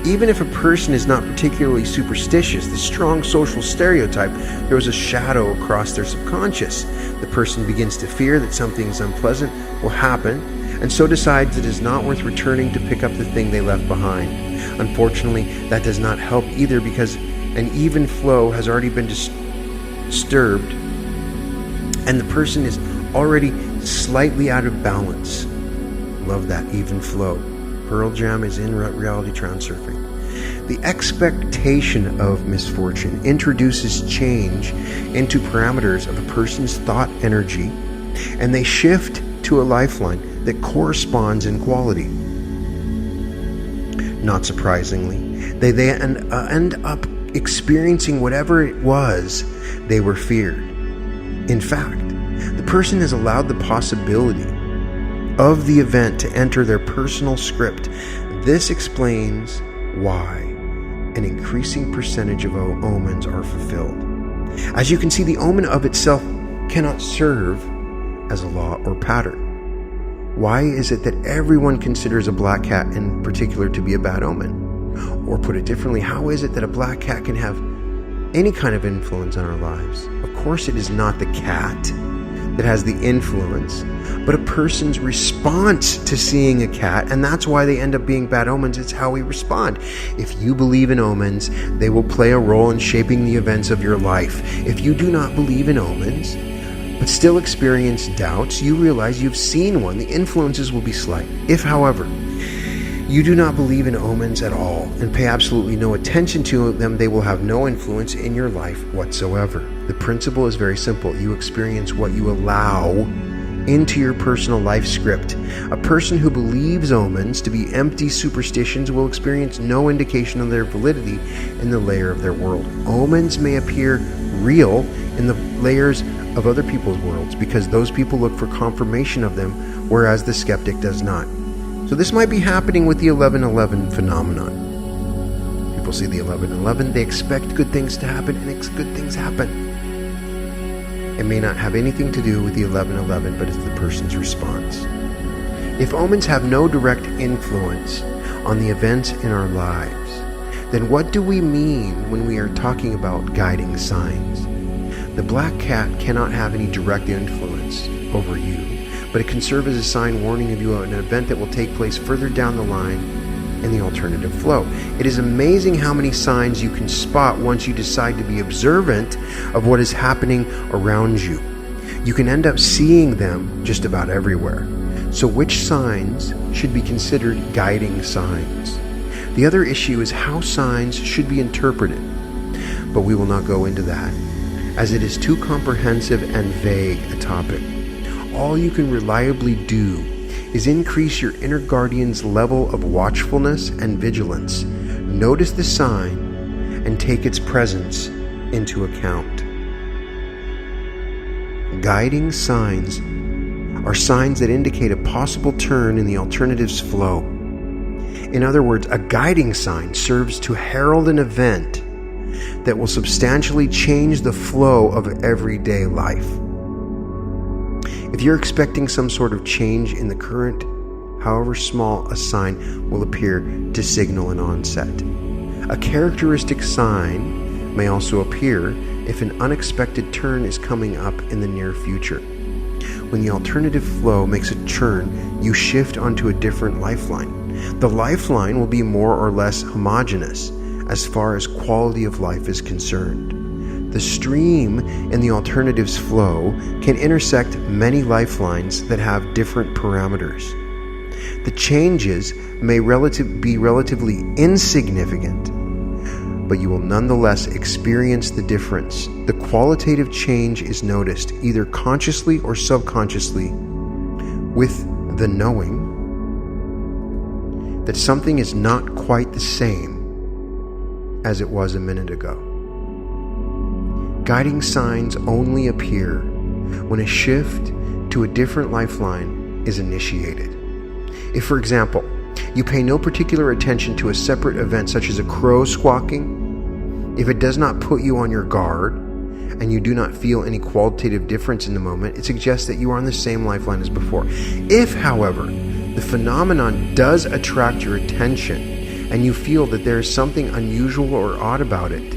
Even if a person is not particularly superstitious, the strong social stereotype throws a shadow across their subconscious. The person begins to fear that something unpleasant will happen, and so decides it is not worth returning to pick up the thing they left behind. Unfortunately, that does not help either, because an even flow has already been disturbed, and the person is already slightly out of balance. Love that even flow. Pearl Jam is in Reality Transurfing. The expectation of misfortune introduces change into parameters of a person's thought energy, and they shift to a lifeline that corresponds in quality. Not surprisingly, they end up experiencing whatever it was they were feared. In fact, the person has allowed the possibility of the event to enter their personal script. This explains why an increasing percentage of omens are fulfilled. As you can see, the omen of itself cannot serve as a law or pattern. Why is it that everyone considers a black cat in particular to be a bad omen? Or put it differently, how is it that a black cat can have any kind of influence on our lives? Of course, it is not the cat that has the influence, but a person's response to seeing a cat, and that's why they end up being bad omens. It's how we respond. If you believe in omens, they will play a role in shaping the events of your life. If you do not believe in omens, but still experience doubts, you realize you've seen one. The influences will be slight. If, however, you do not believe in omens at all and pay absolutely no attention to them, they will have no influence in your life whatsoever. The principle is very simple. You experience what you allow into your personal life script. A person who believes omens to be empty superstitions will experience no indication of their validity in the layer of their world. Omens may appear real in the layers of other people's worlds because those people look for confirmation of them, whereas the skeptic does not. So this might be happening with the 11:11 phenomenon. People see the 11:11, they expect good things to happen, and good things happen. It may not have anything to do with the 11:11, but it's the person's response. If omens have no direct influence on the events in our lives, then what do we mean when we are talking about guiding signs? The black cat cannot have any direct influence over you, but it can serve as a sign warning of you of an event that will take place further down the line in the alternative flow. It is amazing how many signs you can spot once you decide to be observant of what is happening around you. You can end up seeing them just about everywhere. So which signs should be considered guiding signs? The other issue is how signs should be interpreted, but we will not go into that, as it is too comprehensive and vague a topic. All you can reliably do is increase your inner guardian's level of watchfulness and vigilance. Notice the sign and take its presence into account. Guiding signs are signs that indicate a possible turn in the alternative's flow. In other words, a guiding sign serves to herald an event that will substantially change the flow of everyday life. If you're expecting some sort of change in the current, however small a sign will appear to signal an onset. A characteristic sign may also appear if an unexpected turn is coming up in the near future. When the alternative flow makes a turn, you shift onto a different lifeline. The lifeline will be more or less homogeneous as far as quality of life is concerned. The stream in the alternative's flow can intersect many lifelines that have different parameters. The changes may be relatively insignificant, but you will nonetheless experience the difference. The qualitative change is noticed, either consciously or subconsciously, with the knowing that something is not quite the same as it was a minute ago. Guiding signs only appear when a shift to a different lifeline is initiated. If, for example, you pay no particular attention to a separate event such as a crow squawking, if it does not put you on your guard and you do not feel any qualitative difference in the moment, it suggests that you are on the same lifeline as before. If, however, the phenomenon does attract your attention and you feel that there is something unusual or odd about it,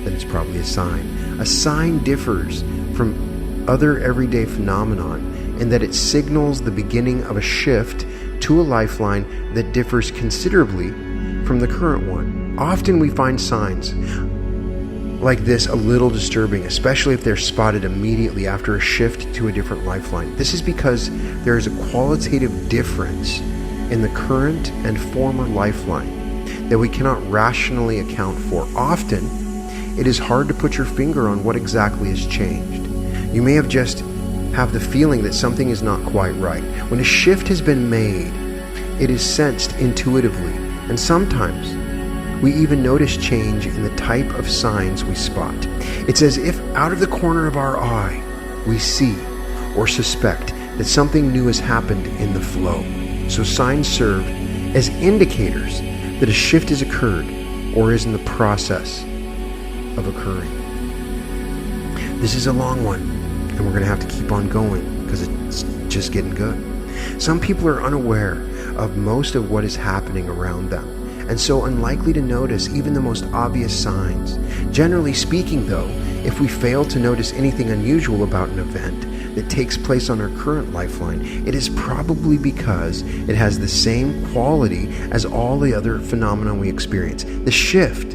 then it's probably a sign. A sign differs from other everyday phenomenon in that it signals the beginning of a shift to a lifeline that differs considerably from the current one. Often we find signs like this a little disturbing, especially if they're spotted immediately after a shift to a different lifeline. This is because there is a qualitative difference in the current and former lifeline that we cannot rationally account for. Often, it is hard to put your finger on what exactly has changed. You may just have the feeling that something is not quite right. When a shift has been made, it is sensed intuitively, and sometimes we even notice change in the type of signs we spot. It's as if out of the corner of our eye, we see or suspect that something new has happened in the flow. So signs serve as indicators that a shift has occurred or is in the process of occurring. This is a long one, and we're going to have to keep on going because it's just getting good. Some people are unaware of most of what is happening around them, and so unlikely to notice even the most obvious signs. Generally speaking, though, if we fail to notice anything unusual about an event that takes place on our current lifeline, it is probably because it has the same quality as all the other phenomena we experience. The shift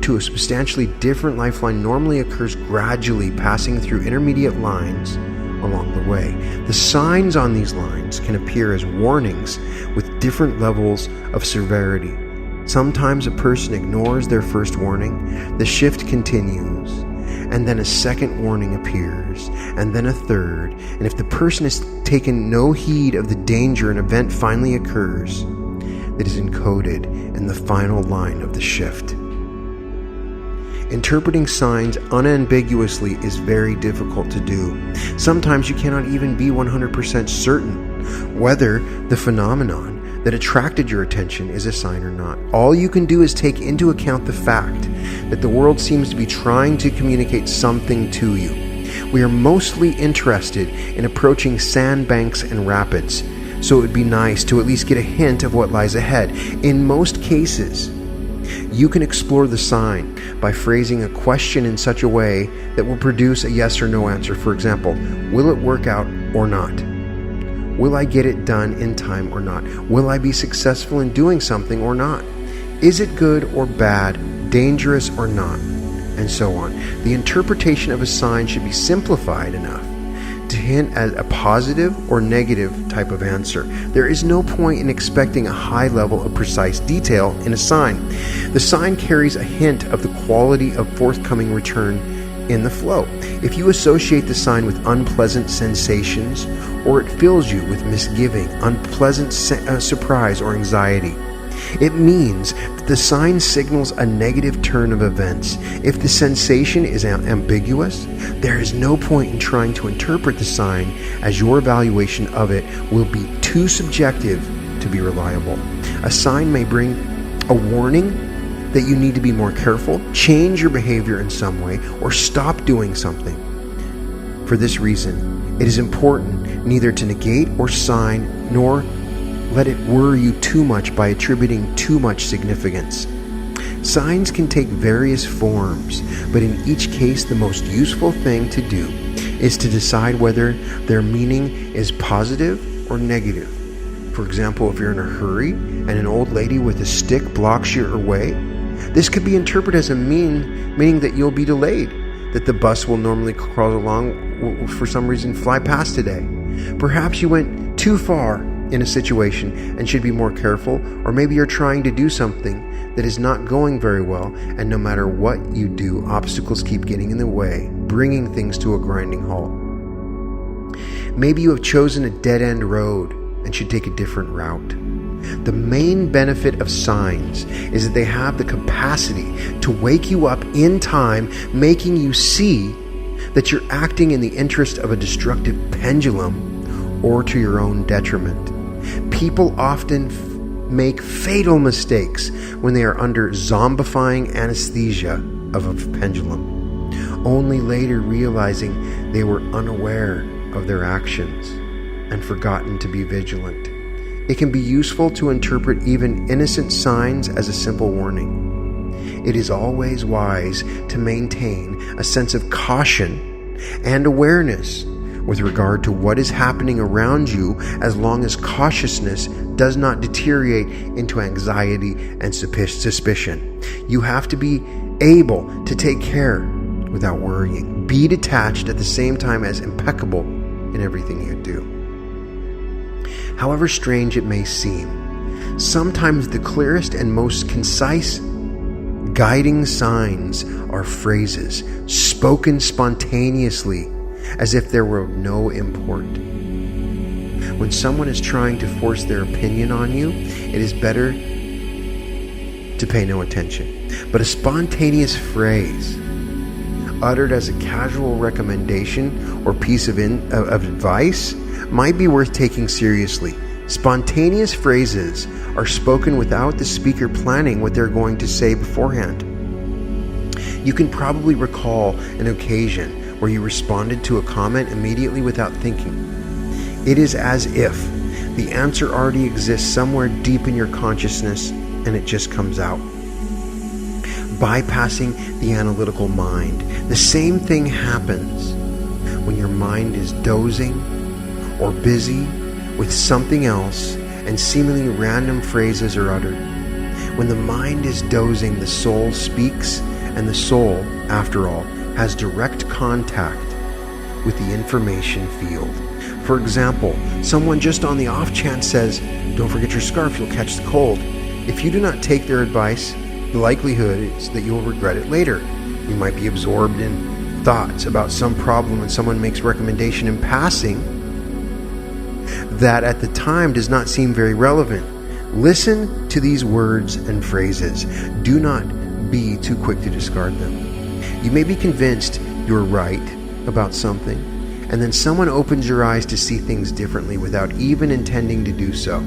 to a substantially different lifeline normally occurs gradually, passing through intermediate lines along the way. The signs on these lines can appear as warnings with different levels of severity. Sometimes a person ignores their first warning, the shift continues, and then a second warning appears, and then a third, and if the person has taken no heed of the danger, an event finally occurs that is encoded in the final line of the shift. Interpreting signs unambiguously is very difficult to do. Sometimes you cannot even be 100% certain whether the phenomenon that attracted your attention is a sign or not. All you can do is take into account the fact that the world seems to be trying to communicate something to you. We are mostly interested in approaching sandbanks and rapids, so it would be nice to at least get a hint of what lies ahead. In most cases, you can explore the sign by phrasing a question in such a way that will produce a yes or no answer. For example, will it work out or not? Will I get it done in time or not? Will I be successful in doing something or not? Is it good or bad, dangerous or not? And so on. The interpretation of a sign should be simplified enough to hint at a positive or negative type of answer. There is no point in expecting a high level of precise detail in a sign. The sign carries a hint of the quality of forthcoming return in the flow. If you associate the sign with unpleasant sensations, or it fills you with misgiving, unpleasant surprise, or anxiety, it means that the sign signals a negative turn of events. If the sensation is ambiguous, there is no point in trying to interpret the sign, as your evaluation of it will be too subjective to be reliable. A sign may bring a warning that you need to be more careful, change your behavior in some way, or stop doing something. For this reason, it is important neither to negate or sign, nor let it worry you too much by attributing too much significance. Signs can take various forms, but in each case the most useful thing to do is to decide whether their meaning is positive or negative. For example, if you're in a hurry and an old lady with a stick blocks your way, this could be interpreted as a meaning that you'll be delayed, that the bus will normally crawl along, will for some reason fly past today. Perhaps you went too far in a situation and should be more careful, or maybe you're trying to do something that is not going very well, and no matter what you do, obstacles keep getting in the way, bringing things to a grinding halt. Maybe you have chosen a dead-end road and should take a different route. The main benefit of signs is that they have the capacity to wake you up in time, making you see that you're acting in the interest of a destructive pendulum or to your own detriment. People often make fatal mistakes when they are under zombifying anesthesia of a pendulum, only later realizing they were unaware of their actions and forgotten to be vigilant. It can be useful to interpret even innocent signs as a simple warning. It is always wise to maintain a sense of caution and awareness with regard to what is happening around you, as long as cautiousness does not deteriorate into anxiety and suspicion. You have to be able to take care without worrying. Be detached at the same time as impeccable in everything you do. However strange it may seem, sometimes the clearest and most concise guiding signs are phrases spoken spontaneously, as if there were no import. When someone is trying to force their opinion on you, it is better to pay no attention. But a spontaneous phrase, uttered as a casual recommendation or piece of advice, might be worth taking seriously. Spontaneous phrases are spoken without the speaker planning what they're going to say beforehand. You can probably recall an occasion where you responded to a comment immediately without thinking. It is as if the answer already exists somewhere deep in your consciousness and it just comes out. Bypassing the analytical mind. The same thing happens when your mind is dozing or busy with something else and seemingly random phrases are uttered. When the mind is dozing, the soul speaks, and the soul, after all, has direct contact with the information field. For example, someone just on the off chance says, "Don't forget your scarf, you'll catch the cold." If you do not take their advice, the likelihood is that you will regret it later. You might be absorbed in thoughts about some problem when someone makes recommendation in passing that at the time does not seem very relevant. Listen to these words and phrases. Do not be too quick to discard them. You may be convinced you're right about something, and then someone opens your eyes to see things differently without even intending to do so.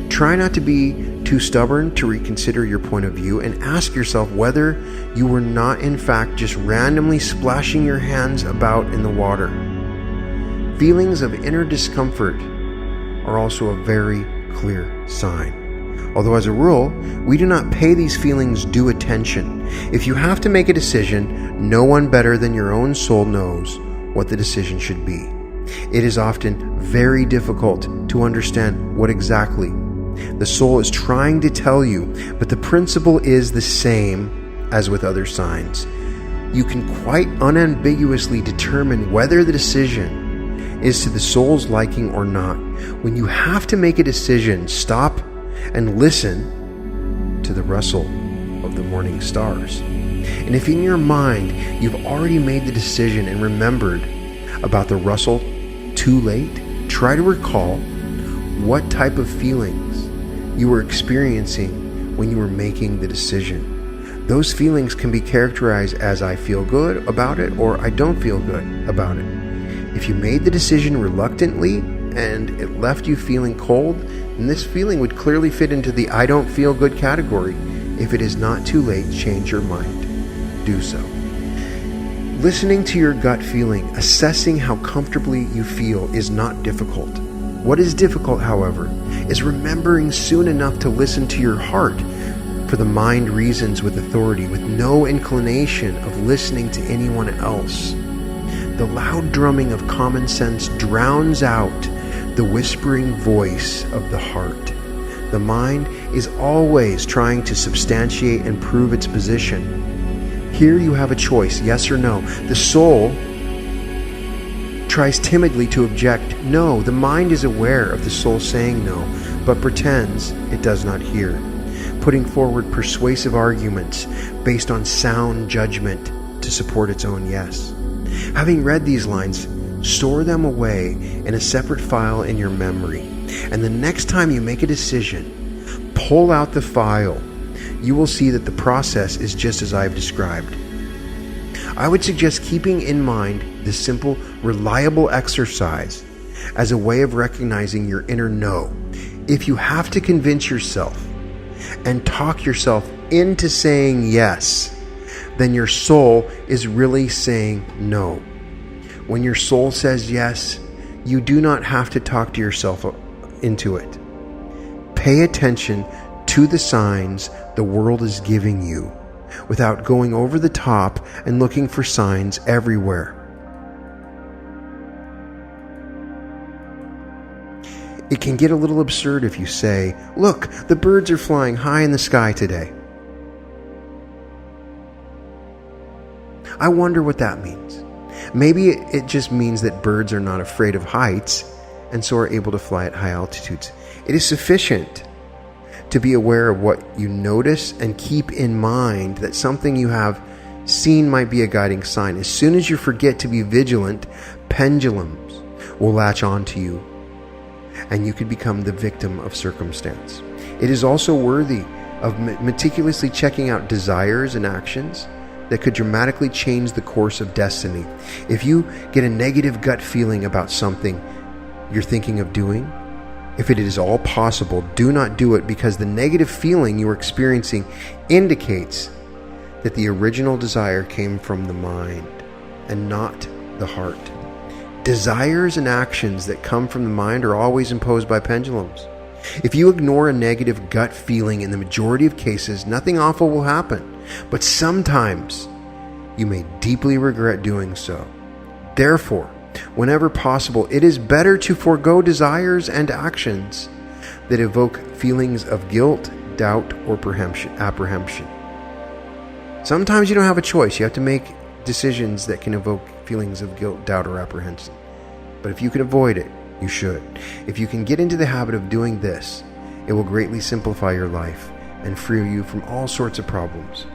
Try not to be too stubborn to reconsider your point of view and ask yourself whether you were not in fact just randomly splashing your hands about in the water. Feelings of inner discomfort are also a very clear sign. Although as a rule, we do not pay these feelings due attention. If you have to make a decision, no one better than your own soul knows what the decision should be. It is often very difficult to understand what exactly the soul is trying to tell you, but the principle is the same as with other signs. You can quite unambiguously determine whether the decision is to the soul's liking or not. When you have to make a decision, stop and listen to the rustle of the morning stars. And if in your mind you've already made the decision and remembered about the rustle too late, try to recall what type of feelings you were experiencing when you were making the decision. Those feelings can be characterized as "I feel good about it" or "I don't feel good about it." If you made the decision reluctantly and it left you feeling cold, then this feeling would clearly fit into the "I don't feel good" category. If it is not too late, change your mind. Do so. Listening to your gut feeling, assessing how comfortably you feel is not difficult. What is difficult, however, is remembering soon enough to listen to your heart, for the mind reasons with authority, with no inclination of listening to anyone else. The loud drumming of common sense drowns out the whispering voice of the heart. The mind is always trying to substantiate and prove its position. Here you have a choice, yes or no. The soul tries timidly to object no. The mind is aware of the soul saying no, but pretends it does not hear, putting forward persuasive arguments based on sound judgment to support its own yes. Having read these lines, store them away in a separate file in your memory, and the next time you make a decision, pull out the file. You will see that the process is just as I've described. I would suggest keeping in mind this simple, reliable exercise as a way of recognizing your inner no. If you have to convince yourself and talk yourself into saying yes, then your soul is really saying no. When your soul says yes, you do not have to talk to yourself into it. Pay attention to the signs the world is giving you without going over the top and looking for signs everywhere. It can get a little absurd if you say, "Look, the birds are flying high in the sky today." I wonder what that means. Maybe it just means that birds are not afraid of heights and so are able to fly at high altitudes. It is sufficient to be aware of what you notice and keep in mind that something you have seen might be a guiding sign. As soon as you forget to be vigilant, pendulums will latch onto you and you could become the victim of circumstance. It is also worthy of meticulously checking out desires and actions that could dramatically change the course of destiny. If you get a negative gut feeling about something you're thinking of doing, If it is all possible, do not do it, because the negative feeling you are experiencing indicates that the original desire came from the mind and not the heart. Desires and actions that come from the mind are always imposed by pendulums. If you ignore a negative gut feeling, in the majority of cases, nothing awful will happen. But sometimes you may deeply regret doing so. Therefore, whenever possible, it is better to forego desires and actions that evoke feelings of guilt, doubt, or apprehension. Sometimes you don't have a choice. You have to make decisions that can evoke feelings of guilt, doubt, or apprehension. But if you can avoid it, you should. If you can get into the habit of doing this, it will greatly simplify your life and free you from all sorts of problems.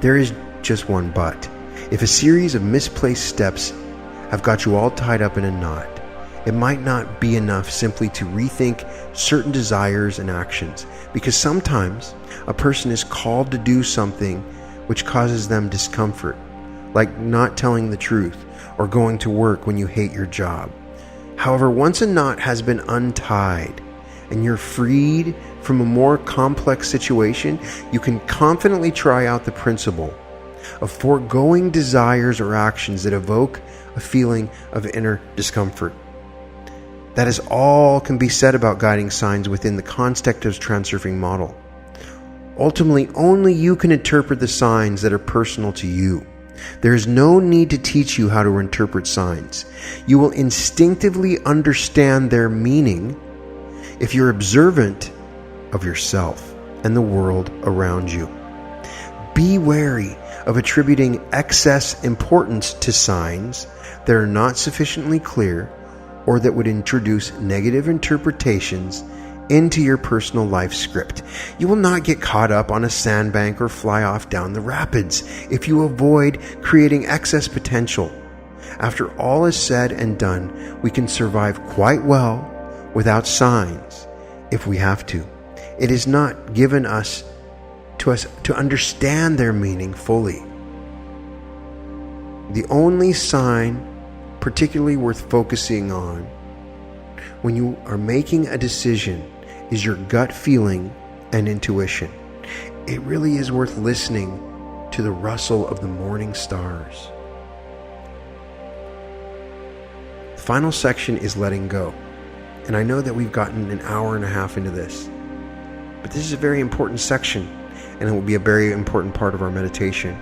There is just one but. If a series of misplaced steps have got you all tied up in a knot, it might not be enough simply to rethink certain desires and actions, because sometimes a person is called to do something which causes them discomfort, like not telling the truth or going to work when you hate your job. However, once a knot has been untied and you're freed from a more complex situation, you can confidently try out the principle of foregoing desires or actions that evoke a feeling of inner discomfort. That is all can be said about guiding signs within the context of transurfing model. Ultimately, only you can interpret the signs that are personal to you. There is no need to teach you how to interpret signs. You will instinctively understand their meaning if you're observant of yourself and the world around you. Be wary of attributing excess importance to signs that are not sufficiently clear or that would introduce negative interpretations into your personal life script. You will not get caught up on a sandbank or fly off down the rapids if you avoid creating excess potential. After all is said and done, we can survive quite well without signs if we have to. It is not given us to understand their meaning fully. The only sign particularly worth focusing on when you are making a decision is your gut feeling and intuition. It really is worth listening to the rustle of the morning stars. The final section is letting go. And I know that we've gotten an hour and a half into this, but this is a very important section, and it will be a very important part of our meditation.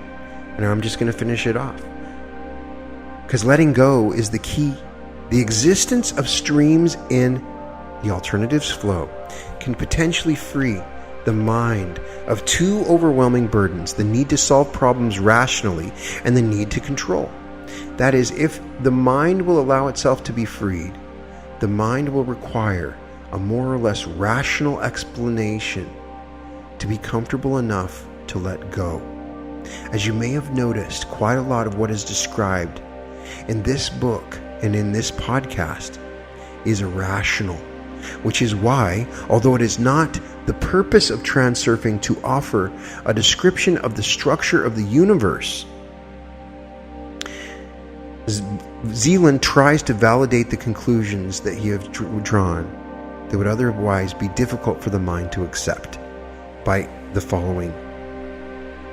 And I'm just going to finish it off, because letting go is the key. The existence of streams in the alternatives flow can potentially free the mind of two overwhelming burdens: the need to solve problems rationally and the need to control. That is, if the mind will allow itself to be freed, the mind will require a more or less rational explanation to be comfortable enough to let go. As you may have noticed, quite a lot of what is described in this book and in this podcast is irrational, which is why, although it is not the purpose of transurfing to offer a description of the structure of the universe, Zeland tries to validate the conclusions that he has drawn that would otherwise be difficult for the mind to accept by the following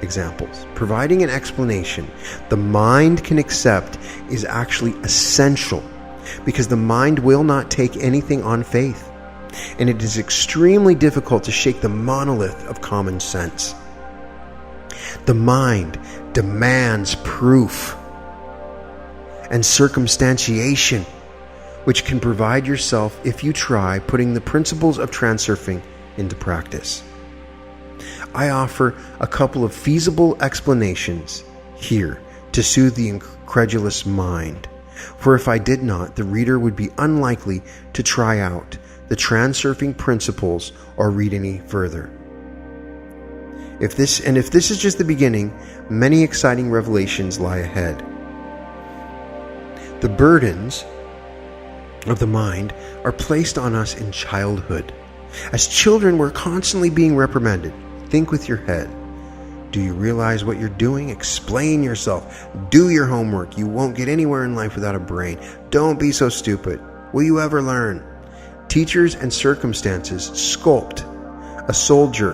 examples. Providing an explanation the mind can accept is actually essential, because the mind will not take anything on faith, and it is extremely difficult to shake the monolith of common sense. The mind demands proof and circumstantiation, which can provide yourself if you try putting the principles of transurfing into practice. I offer a couple of feasible explanations here to soothe the incredulous mind, for if I did not, the reader would be unlikely to try out the transurfing principles or read any further. If this is just the beginning, many exciting revelations lie ahead. The burdens of the mind are placed on us in childhood. As children, we're constantly being reprimanded. Think with your head. Do you realize what you're doing? Explain yourself. Do your homework. You won't get anywhere in life without a brain. Don't be so stupid. Will you ever learn? Teachers and circumstances sculpt a soldier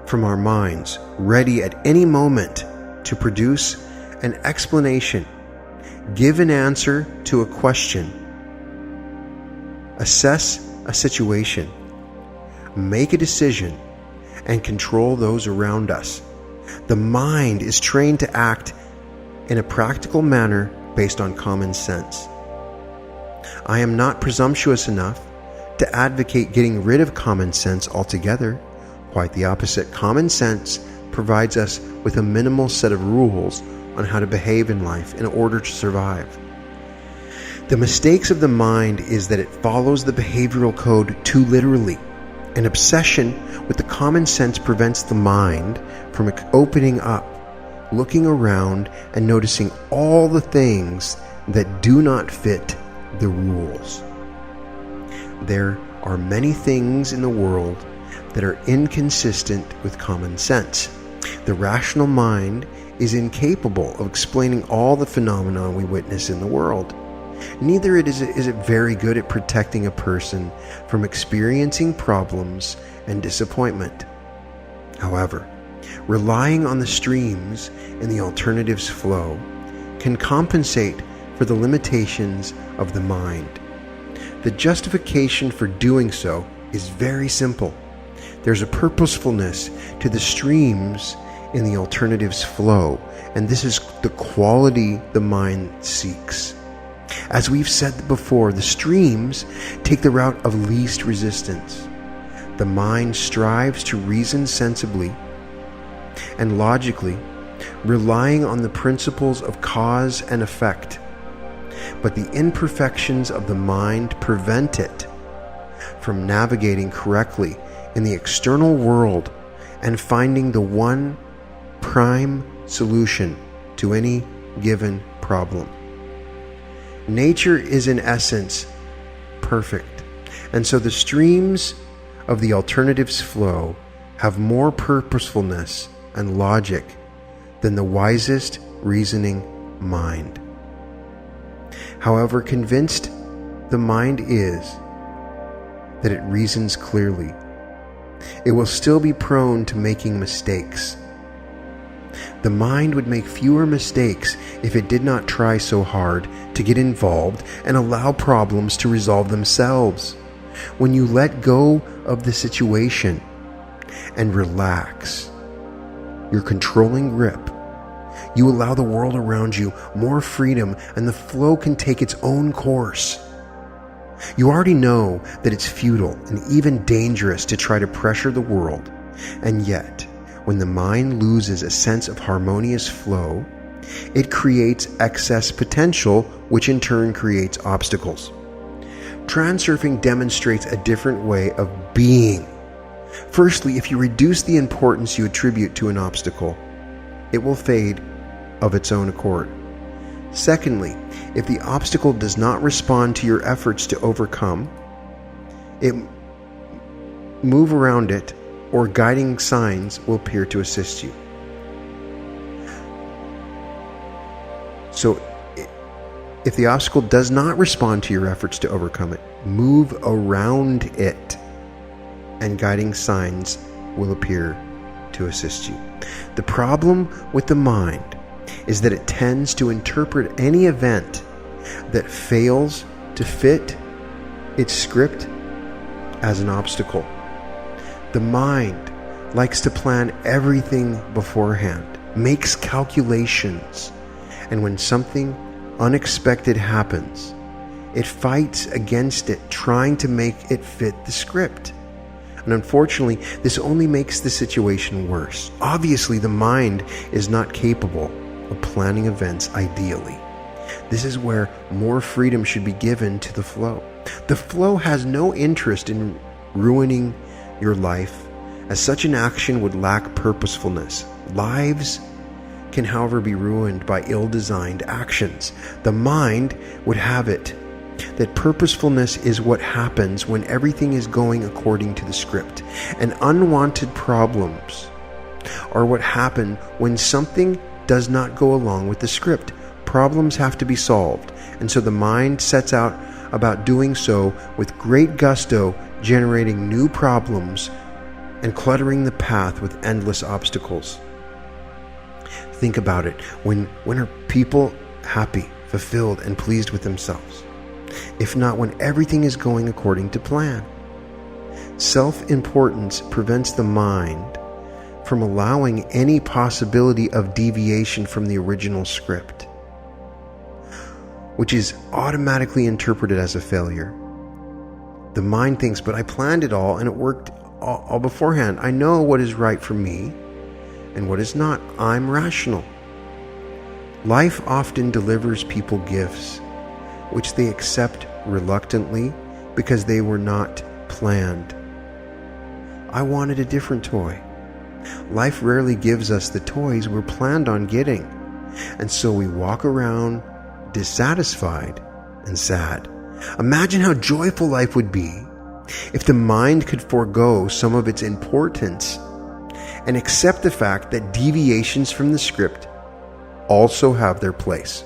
from our minds, ready at any moment to produce an explanation, give an answer to a question, assess a situation, make a decision, and control those around us. The mind is trained to act in a practical manner based on common sense. I am not presumptuous enough to advocate getting rid of common sense altogether. Quite the opposite. Common sense provides us with a minimal set of rules on how to behave in life in order to survive. The mistakes of the mind is that it follows the behavioral code too literally. An obsession with the common sense prevents the mind from opening up, looking around, and noticing all the things that do not fit the rules. There are many things in the world that are inconsistent with common sense. The rational mind is incapable of explaining all the phenomena we witness in the world. Neither is it very good at protecting a person from experiencing problems and disappointment. However, relying on the streams in the alternatives flow can compensate for the limitations of the mind. The justification for doing so is very simple. There's a purposefulness to the streams in the alternatives flow, and this is the quality the mind seeks. As we've said before, the streams take the route of least resistance. The mind strives to reason sensibly and logically, relying on the principles of cause and effect. But the imperfections of the mind prevent it from navigating correctly in the external world and finding the one prime solution to any given problem. Nature is in essence perfect, and so the streams of the alternatives flow have more purposefulness and logic than the wisest reasoning mind. However convinced the mind is that it reasons clearly, it will still be prone to making mistakes. The mind would make fewer mistakes if it did not try so hard to get involved and allow problems to resolve themselves. When you let go of the situation and relax your controlling grip, you allow the world around you more freedom, and the flow can take its own course. You already know that it's futile and even dangerous to try to pressure the world, and yet, when the mind loses a sense of harmonious flow, it creates excess potential, which in turn creates obstacles. Transurfing demonstrates a different way of being. Firstly, if you reduce the importance you attribute to an obstacle, it will fade of its own accord. Secondly, if the obstacle does not respond to your efforts to overcome it, move around it, or guiding signs will appear to assist you. So, if the obstacle does not respond to your efforts to overcome it, move around it, and guiding signs will appear to assist you. The problem with the mind is that it tends to interpret any event that fails to fit its script as an obstacle. The mind likes to plan everything beforehand, makes calculations, and when something unexpected happens, it fights against it, trying to make it fit the script. And unfortunately, this only makes the situation worse. Obviously, the mind is not capable of planning events ideally. This is where more freedom should be given to the flow. The flow has no interest in ruining your life, as such an action would lack purposefulness. Lives can, however, be ruined by ill-designed actions. The mind would have it that purposefulness is what happens when everything is going according to the script, and unwanted problems are what happen when something does not go along with the script. Problems have to be solved, and so the mind sets out about doing so with great gusto, generating new problems and cluttering the path with endless obstacles. Think about it. When are people happy, fulfilled, and pleased with themselves? If not, when everything is going according to plan. Self-importance prevents the mind from allowing any possibility of deviation from the original script, which is automatically interpreted as a failure. The mind thinks, but I planned it all and it worked all beforehand. I know what is right for me and what is not. I'm rational. Life often delivers people gifts, which they accept reluctantly because they were not planned. I wanted a different toy. Life rarely gives us the toys we're planned on getting, and so we walk around dissatisfied and sad. Imagine how joyful life would be if the mind could forego some of its importance and accept the fact that deviations from the script also have their place.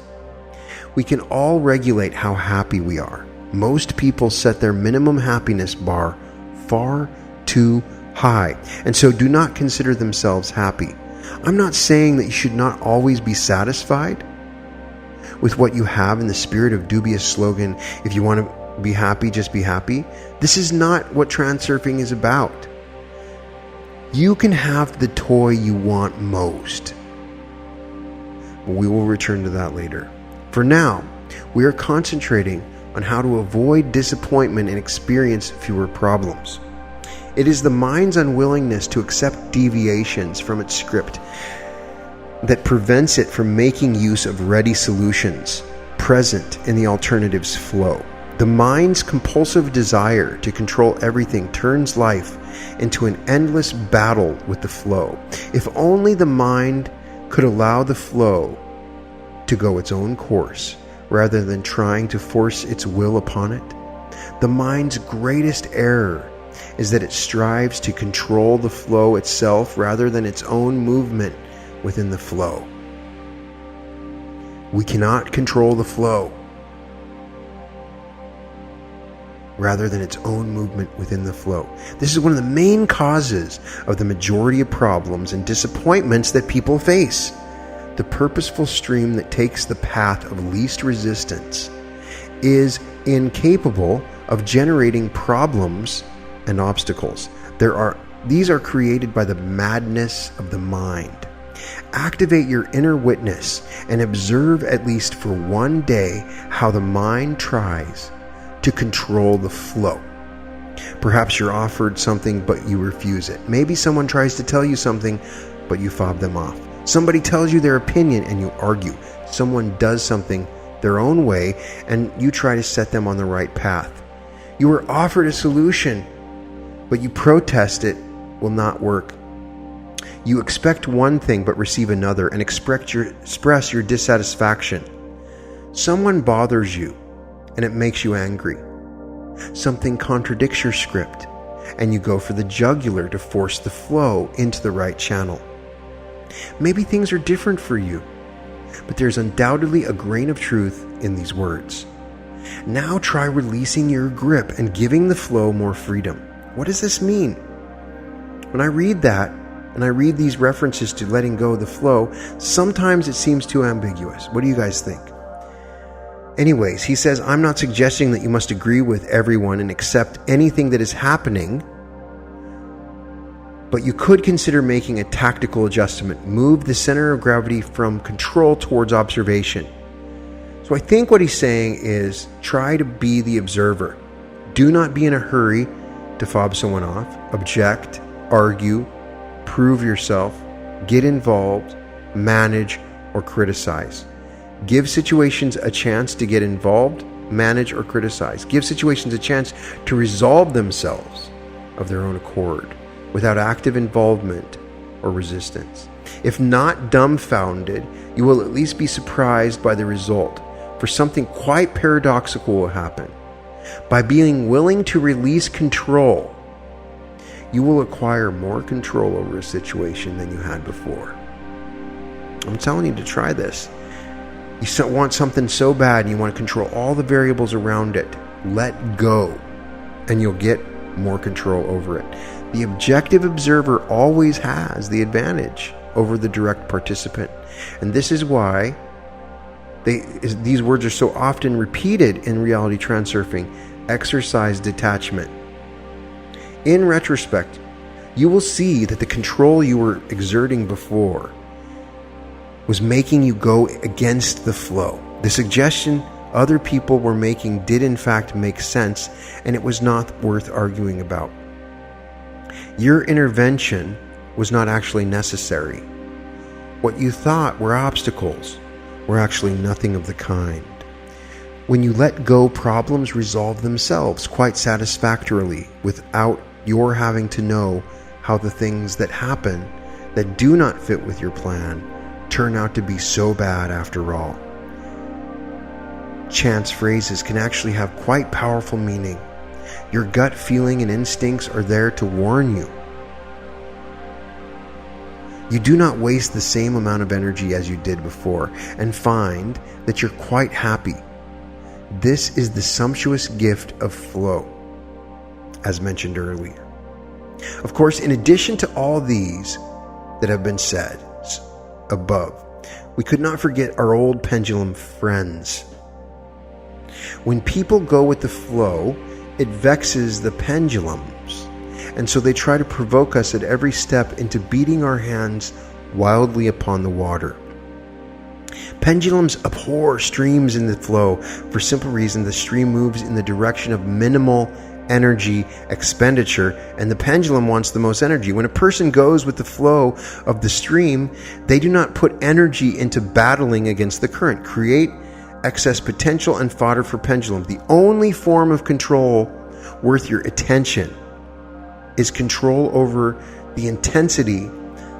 We can all regulate how happy we are. Most people set their minimum happiness bar far too high, and so do not consider themselves happy. I'm not saying that you should not always be satisfied with what you have in the spirit of dubious slogan, if you want to be happy, just be happy. This is not what transurfing is about. You can have the toy you want most. We will return to that later. For now, we are concentrating on how to avoid disappointment and experience fewer problems. It is the mind's unwillingness to accept deviations from its script that prevents it from making use of ready solutions present in the alternative's flow. The mind's compulsive desire to control everything turns life into an endless battle with the flow. If only the mind could allow the flow to go its own course rather than trying to force its will upon it. The mind's greatest error is that it strives to control the flow itself rather than its own movement within the flow. We cannot control the flow rather than its own movement within the flow. This is one of the main causes of the majority of problems and disappointments that people face. The purposeful stream that takes the path of least resistance is incapable of generating problems and obstacles. These are created by the madness of the mind. Activate your inner witness and observe at least for one day how the mind tries to control the flow. Perhaps you're offered something but you refuse it. Maybe someone tries to tell you something but you fob them off. Somebody tells you their opinion and you argue. Someone does something their own way and you try to set them on the right path. You were offered a solution but you protest it will not work. You expect one thing but receive another and express your dissatisfaction. Someone bothers you and it makes you angry. Something contradicts your script and you go for the jugular to force the flow into the right channel. Maybe things are different for you, but there's undoubtedly a grain of truth in these words. Now try releasing your grip and giving the flow more freedom. What does this mean? When I read that, and I read these references to letting go of the flow, sometimes it seems too ambiguous. What do you guys think? Anyways, he says, I'm not suggesting that you must agree with everyone and accept anything that is happening, but you could consider making a tactical adjustment. Move the center of gravity from control towards observation. So I think what he's saying is try to be the observer. Do not be in a hurry to fob someone off, object, argue, prove yourself, get involved, manage, or criticize. Give situations a chance to get involved, manage, or criticize. Give situations a chance to resolve themselves of their own accord without active involvement or resistance. If not dumbfounded, you will at least be surprised by the result, for something quite paradoxical will happen. By being willing to release control, you will acquire more control over a situation than you had before. I'm telling you to try this. You want something so bad and you want to control all the variables around it. let go, and you'll get more control over it. The objective observer always has the advantage over the direct participant. And this is why these words are so often repeated in reality transurfing: exercise detachment. In retrospect, you will see that the control you were exerting before was making you go against the flow. The suggestion other people were making did in fact make sense, and it was not worth arguing about. Your intervention was not actually necessary. What you thought were obstacles were actually nothing of the kind. When you let go, problems resolve themselves quite satisfactorily without your having to know how the things that happen that do not fit with your plan turn out to be so bad after all. Chance phrases can actually have quite powerful meaning. Your gut feeling and instincts are there to warn you. You do not waste the same amount of energy as you did before and find that you're quite happy. This is the sumptuous gift of flow, as mentioned earlier. Of course, in addition to all these that have been said above, we could not forget our old pendulum friends. When people go with the flow, it vexes the pendulums, and so they try to provoke us at every step into beating our hands wildly upon the water. Pendulums abhor streams in the flow for simple reason: the stream moves in the direction of minimal energy expenditure, and the pendulum wants the most energy. When a person goes with the flow of the stream, they do not put energy into battling against the current, create excess potential and fodder for pendulum. The only form of control worth your attention is control over the intensity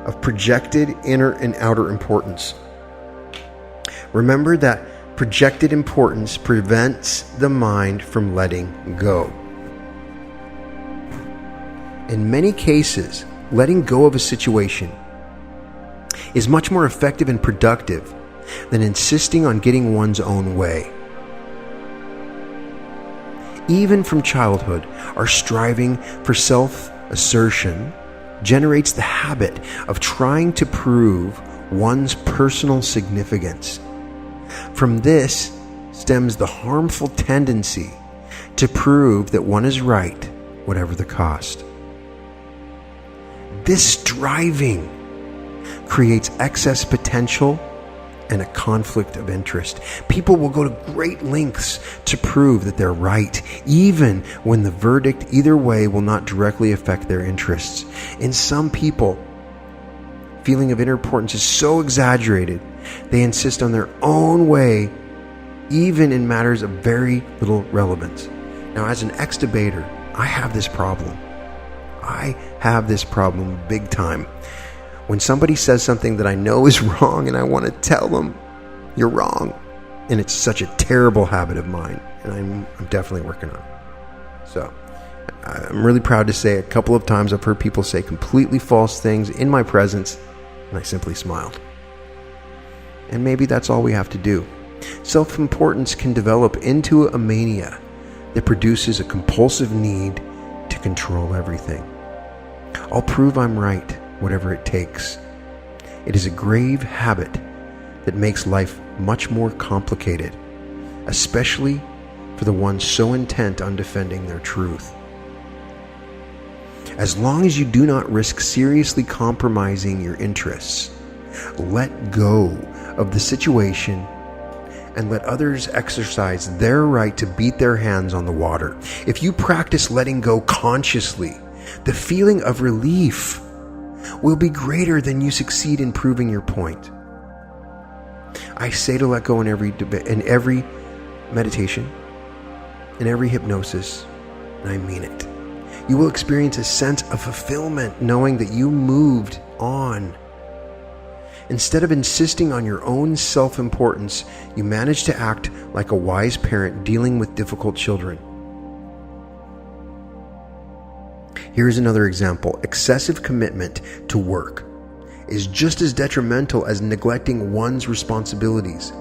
of projected inner and outer importance. Remember that projected importance prevents the mind from letting go. In many cases, letting go of a situation is much more effective and productive than insisting on getting one's own way. Even from childhood, our striving for self-assertion generates the habit of trying to prove one's personal significance. From this stems the harmful tendency to prove that one is right, whatever the cost. This striving creates excess potential and a conflict of interest. People will go to great lengths to prove that they're right, even when the verdict either way will not directly affect their interests. In some people, feeling of inner importance is so exaggerated, they insist on their own way, even in matters of very little relevance. Now, as an ex-debater, I have this problem. I have this problem big time. When somebody says something that I know is wrong and I want to tell them, you're wrong. And it's such a terrible habit of mine, and I'm definitely working on it. So I'm really proud to say a couple of times I've heard people say completely false things in my presence, and I simply smiled. And maybe that's all we have to do. Self-importance can develop into a mania that produces a compulsive need to control everything. I'll prove I'm right, whatever it takes. It is a grave habit that makes life much more complicated, especially for the ones so intent on defending their truth. As long as you do not risk seriously compromising your interests, let go of the situation and let others exercise their right to beat their hands on the water. If you practice letting go consciously, the feeling of relief will be greater than you succeed in proving your point. I say to let go in every debate, in every meditation, in every hypnosis, and I mean it. You will experience a sense of fulfillment knowing that you moved on. Instead of insisting on your own self-importance, you manage to act like a wise parent dealing with difficult children. Here's another example. Excessive commitment to work is just as detrimental as neglecting one's responsibilities.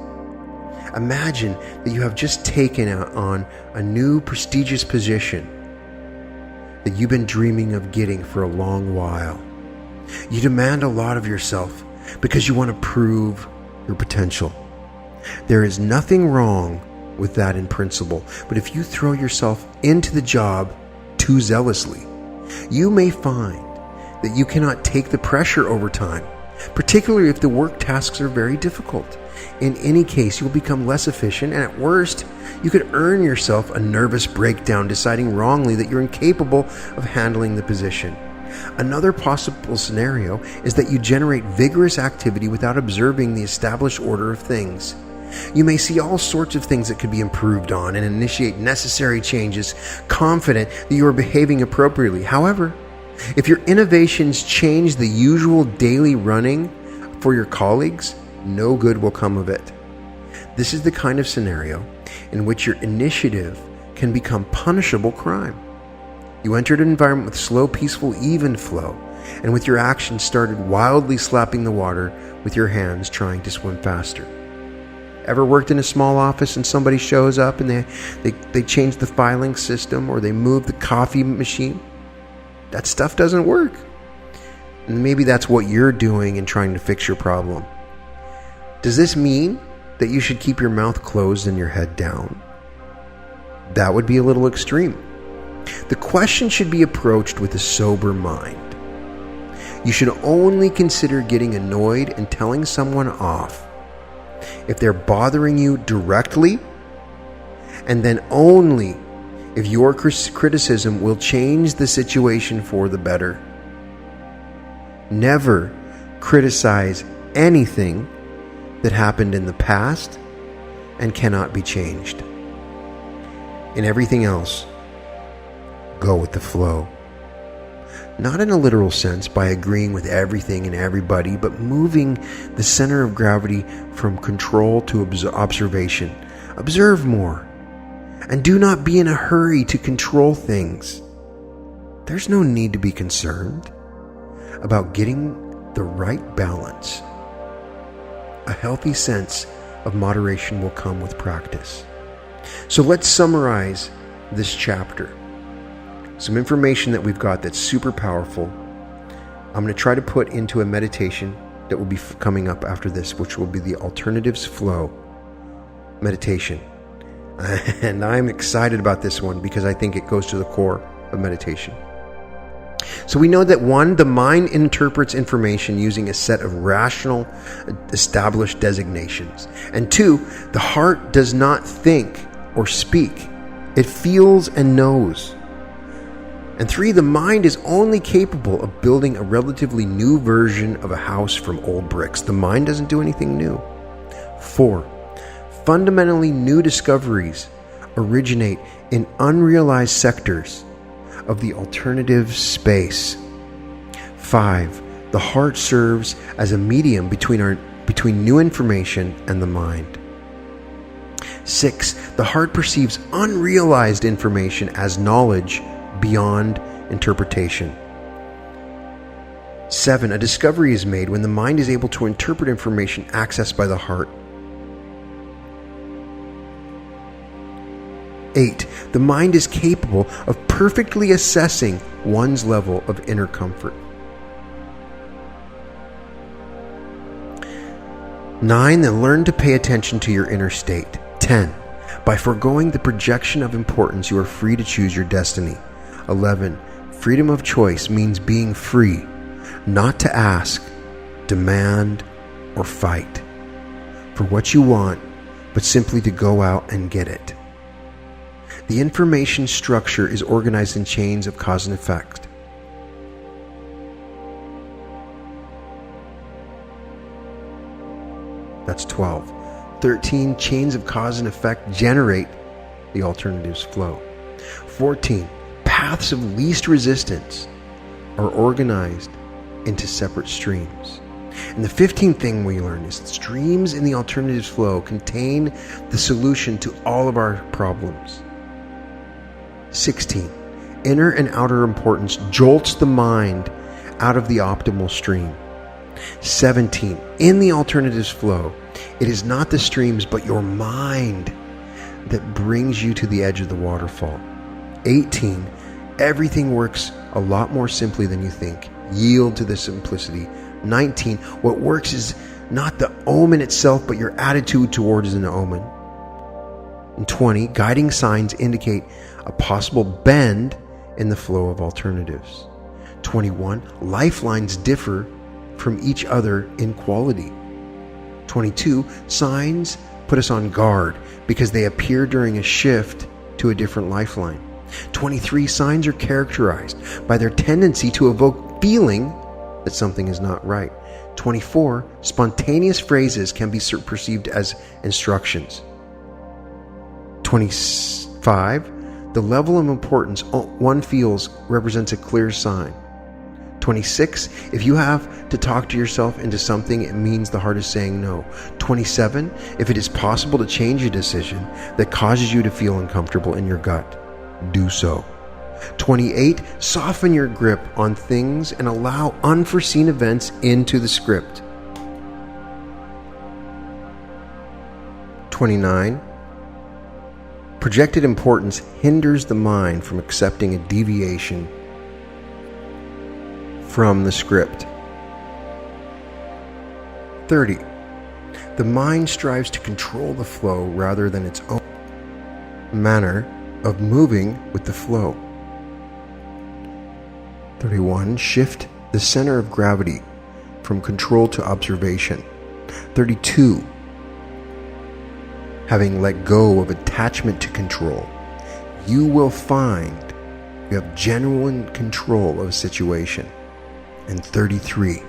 Imagine that you have just taken on a new prestigious position that you've been dreaming of getting for a long while. You demand a lot of yourself because you want to prove your potential. There is nothing wrong with that in principle, but if you throw yourself into the job too zealously, you may find that you cannot take the pressure over time, particularly if the work tasks are very difficult. In any case, you'll become less efficient, and at worst, you could earn yourself a nervous breakdown deciding wrongly that you're incapable of handling the position. Another possible scenario is that you generate vigorous activity without observing the established order of things. You may see all sorts of things that could be improved on and initiate necessary changes, confident that you are behaving appropriately. However, if your innovations change the usual daily running for your colleagues, no good will come of it. This is the kind of scenario in which your initiative can become punishable crime. You entered an environment with slow, peaceful, even flow, and with your actions started wildly slapping the water with your hands trying to swim faster. Ever worked in a small office and somebody shows up and they change the filing system or they move the coffee machine? That stuff doesn't work. And maybe that's what you're doing in trying to fix your problem. Does this mean that you should keep your mouth closed and your head down? That would be a little extreme. The question should be approached with a sober mind. You should only consider getting annoyed and telling someone off if they're bothering you directly, and then only if your criticism will change the situation for the better. Never criticize anything that happened in the past and cannot be changed. In everything else, go with the flow. Not in a literal sense by agreeing with everything and everybody, but moving the center of gravity from control to observation. Observe more, and do not be in a hurry to control things. There's no need to be concerned about getting the right balance. A healthy sense of moderation will come with practice. So let's summarize this chapter. Some information that we've got that's super powerful. I'm going to try to put into a meditation that will be coming up after this, which will be the Alternatives Flow meditation. And I'm excited about this one because I think it goes to the core of meditation. So we know that 1, the mind interprets information using a set of rational, established designations. And 2, the heart does not think or speak. It feels and knows. And 3, the mind is only capable of building a relatively new version of a house from old bricks. The mind doesn't do anything new. 4, fundamentally new discoveries originate in unrealized sectors of the alternative space. 5, the heart serves as a medium between new information and the mind. 6, the heart perceives unrealized information as knowledge beyond interpretation. 7, a discovery is made when the mind is able to interpret information accessed by the heart. 8, the mind is capable of perfectly assessing one's level of inner comfort. 9, then learn to pay attention to your inner state. 10, by foregoing the projection of importance, you are free to choose your destiny. 11, freedom of choice means being free, not to ask, demand, or fight for what you want, but simply to go out and get it. The information structure is organized in chains of cause and effect. That's 12. 13, chains of cause and effect generate the alternatives flow. 14, paths of least resistance are organized into separate streams. And the 15th thing we learn is that streams in the alternatives flow contain the solution to all of our problems. 16, inner and outer importance jolts the mind out of the optimal stream. 17. In the alternatives flow, it is not the streams but your mind that brings you to the edge of the waterfall. 18. Everything works a lot more simply than you think. Yield to the simplicity. 19. What works is not the omen itself, but your attitude towards an omen. And 20. Guiding signs indicate a possible bend in the flow of alternatives. 21. Lifelines differ from each other in quality. 22. Signs put us on guard because they appear during a shift to a different lifeline. 23. Signs are characterized by their tendency to evoke feeling that something is not right. 24. Spontaneous phrases can be perceived as instructions. 25. The level of importance one feels represents a clear sign. 26. If you have to talk to yourself into something, it means the heart is saying no. 27. If it is possible to change a decision that causes you to feel uncomfortable in your gut, do so. 28. Soften your grip on things and allow unforeseen events into the script. 29. Projected importance hinders the mind from accepting a deviation from the script. 30. The mind strives to control the flow rather than its own manner of moving with the flow. 31. Shift the center of gravity from control to observation. 32. Having let go of attachment to control, you will find you have genuine control of a situation. And 33.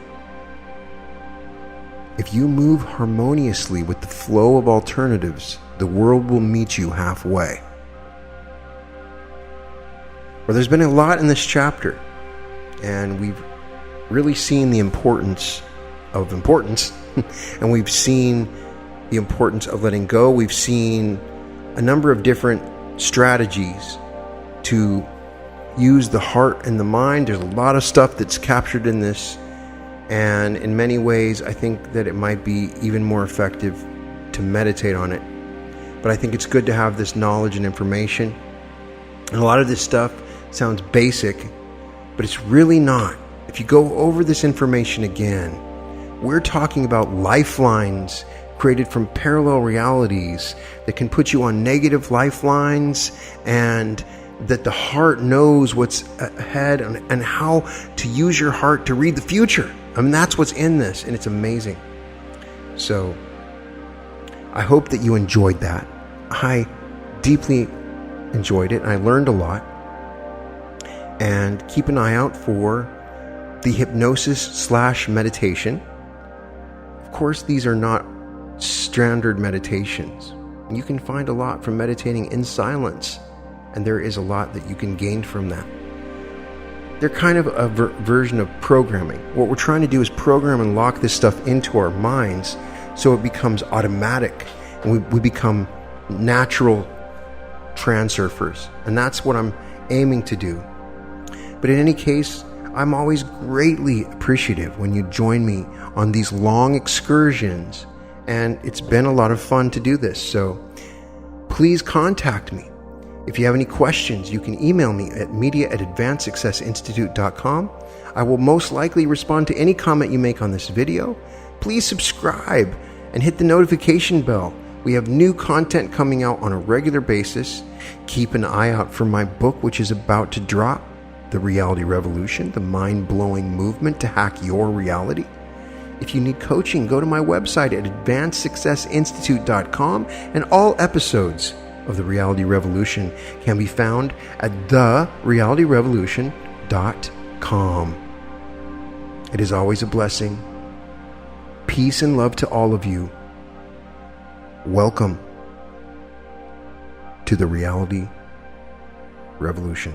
If you move harmoniously with the flow of alternatives, the world will meet you halfway. Well, there's been a lot in this chapter, and we've really seen the importance of importance, and we've seen the importance of letting go. We've seen a number of different strategies to use the heart and the mind. There's a lot of stuff that's captured in this, and in many ways I think that it might be even more effective to meditate on it. But I think it's good to have this knowledge and information. And a lot of this stuff sounds basic, but it's really not. If you go over this information again, we're talking about lifelines created from parallel realities that can put you on negative lifelines, and that the heart knows what's ahead and how to use your heart to read the future. I mean, that's what's in this, and it's amazing. So I hope that you enjoyed that. I deeply enjoyed it. I learned a lot. And keep an eye out for the hypnosis/meditation. Of course, these are not standard meditations. You can find a lot from meditating in silence, and there is a lot that you can gain from that. They're kind of a version of programming. What we're trying to do is program and lock this stuff into our minds so it becomes automatic, and we become natural transurfers. And that's what I'm aiming to do. But in any case, I'm always greatly appreciative when you join me on these long excursions, and it's been a lot of fun to do this. So please contact me. If you have any questions, you can email me at media@advancedsuccessinstitute.com. I will most likely respond to any comment you make on this video. Please subscribe and hit the notification bell. We have new content coming out on a regular basis. Keep an eye out for my book, which is about to drop, The Reality Revolution, the mind-blowing movement to hack your reality. If you need coaching, go to my website at advancedsuccessinstitute.com, and all episodes of The Reality Revolution can be found at therealityrevolution.com. It is always a blessing. Peace and love to all of you. Welcome to The Reality Revolution.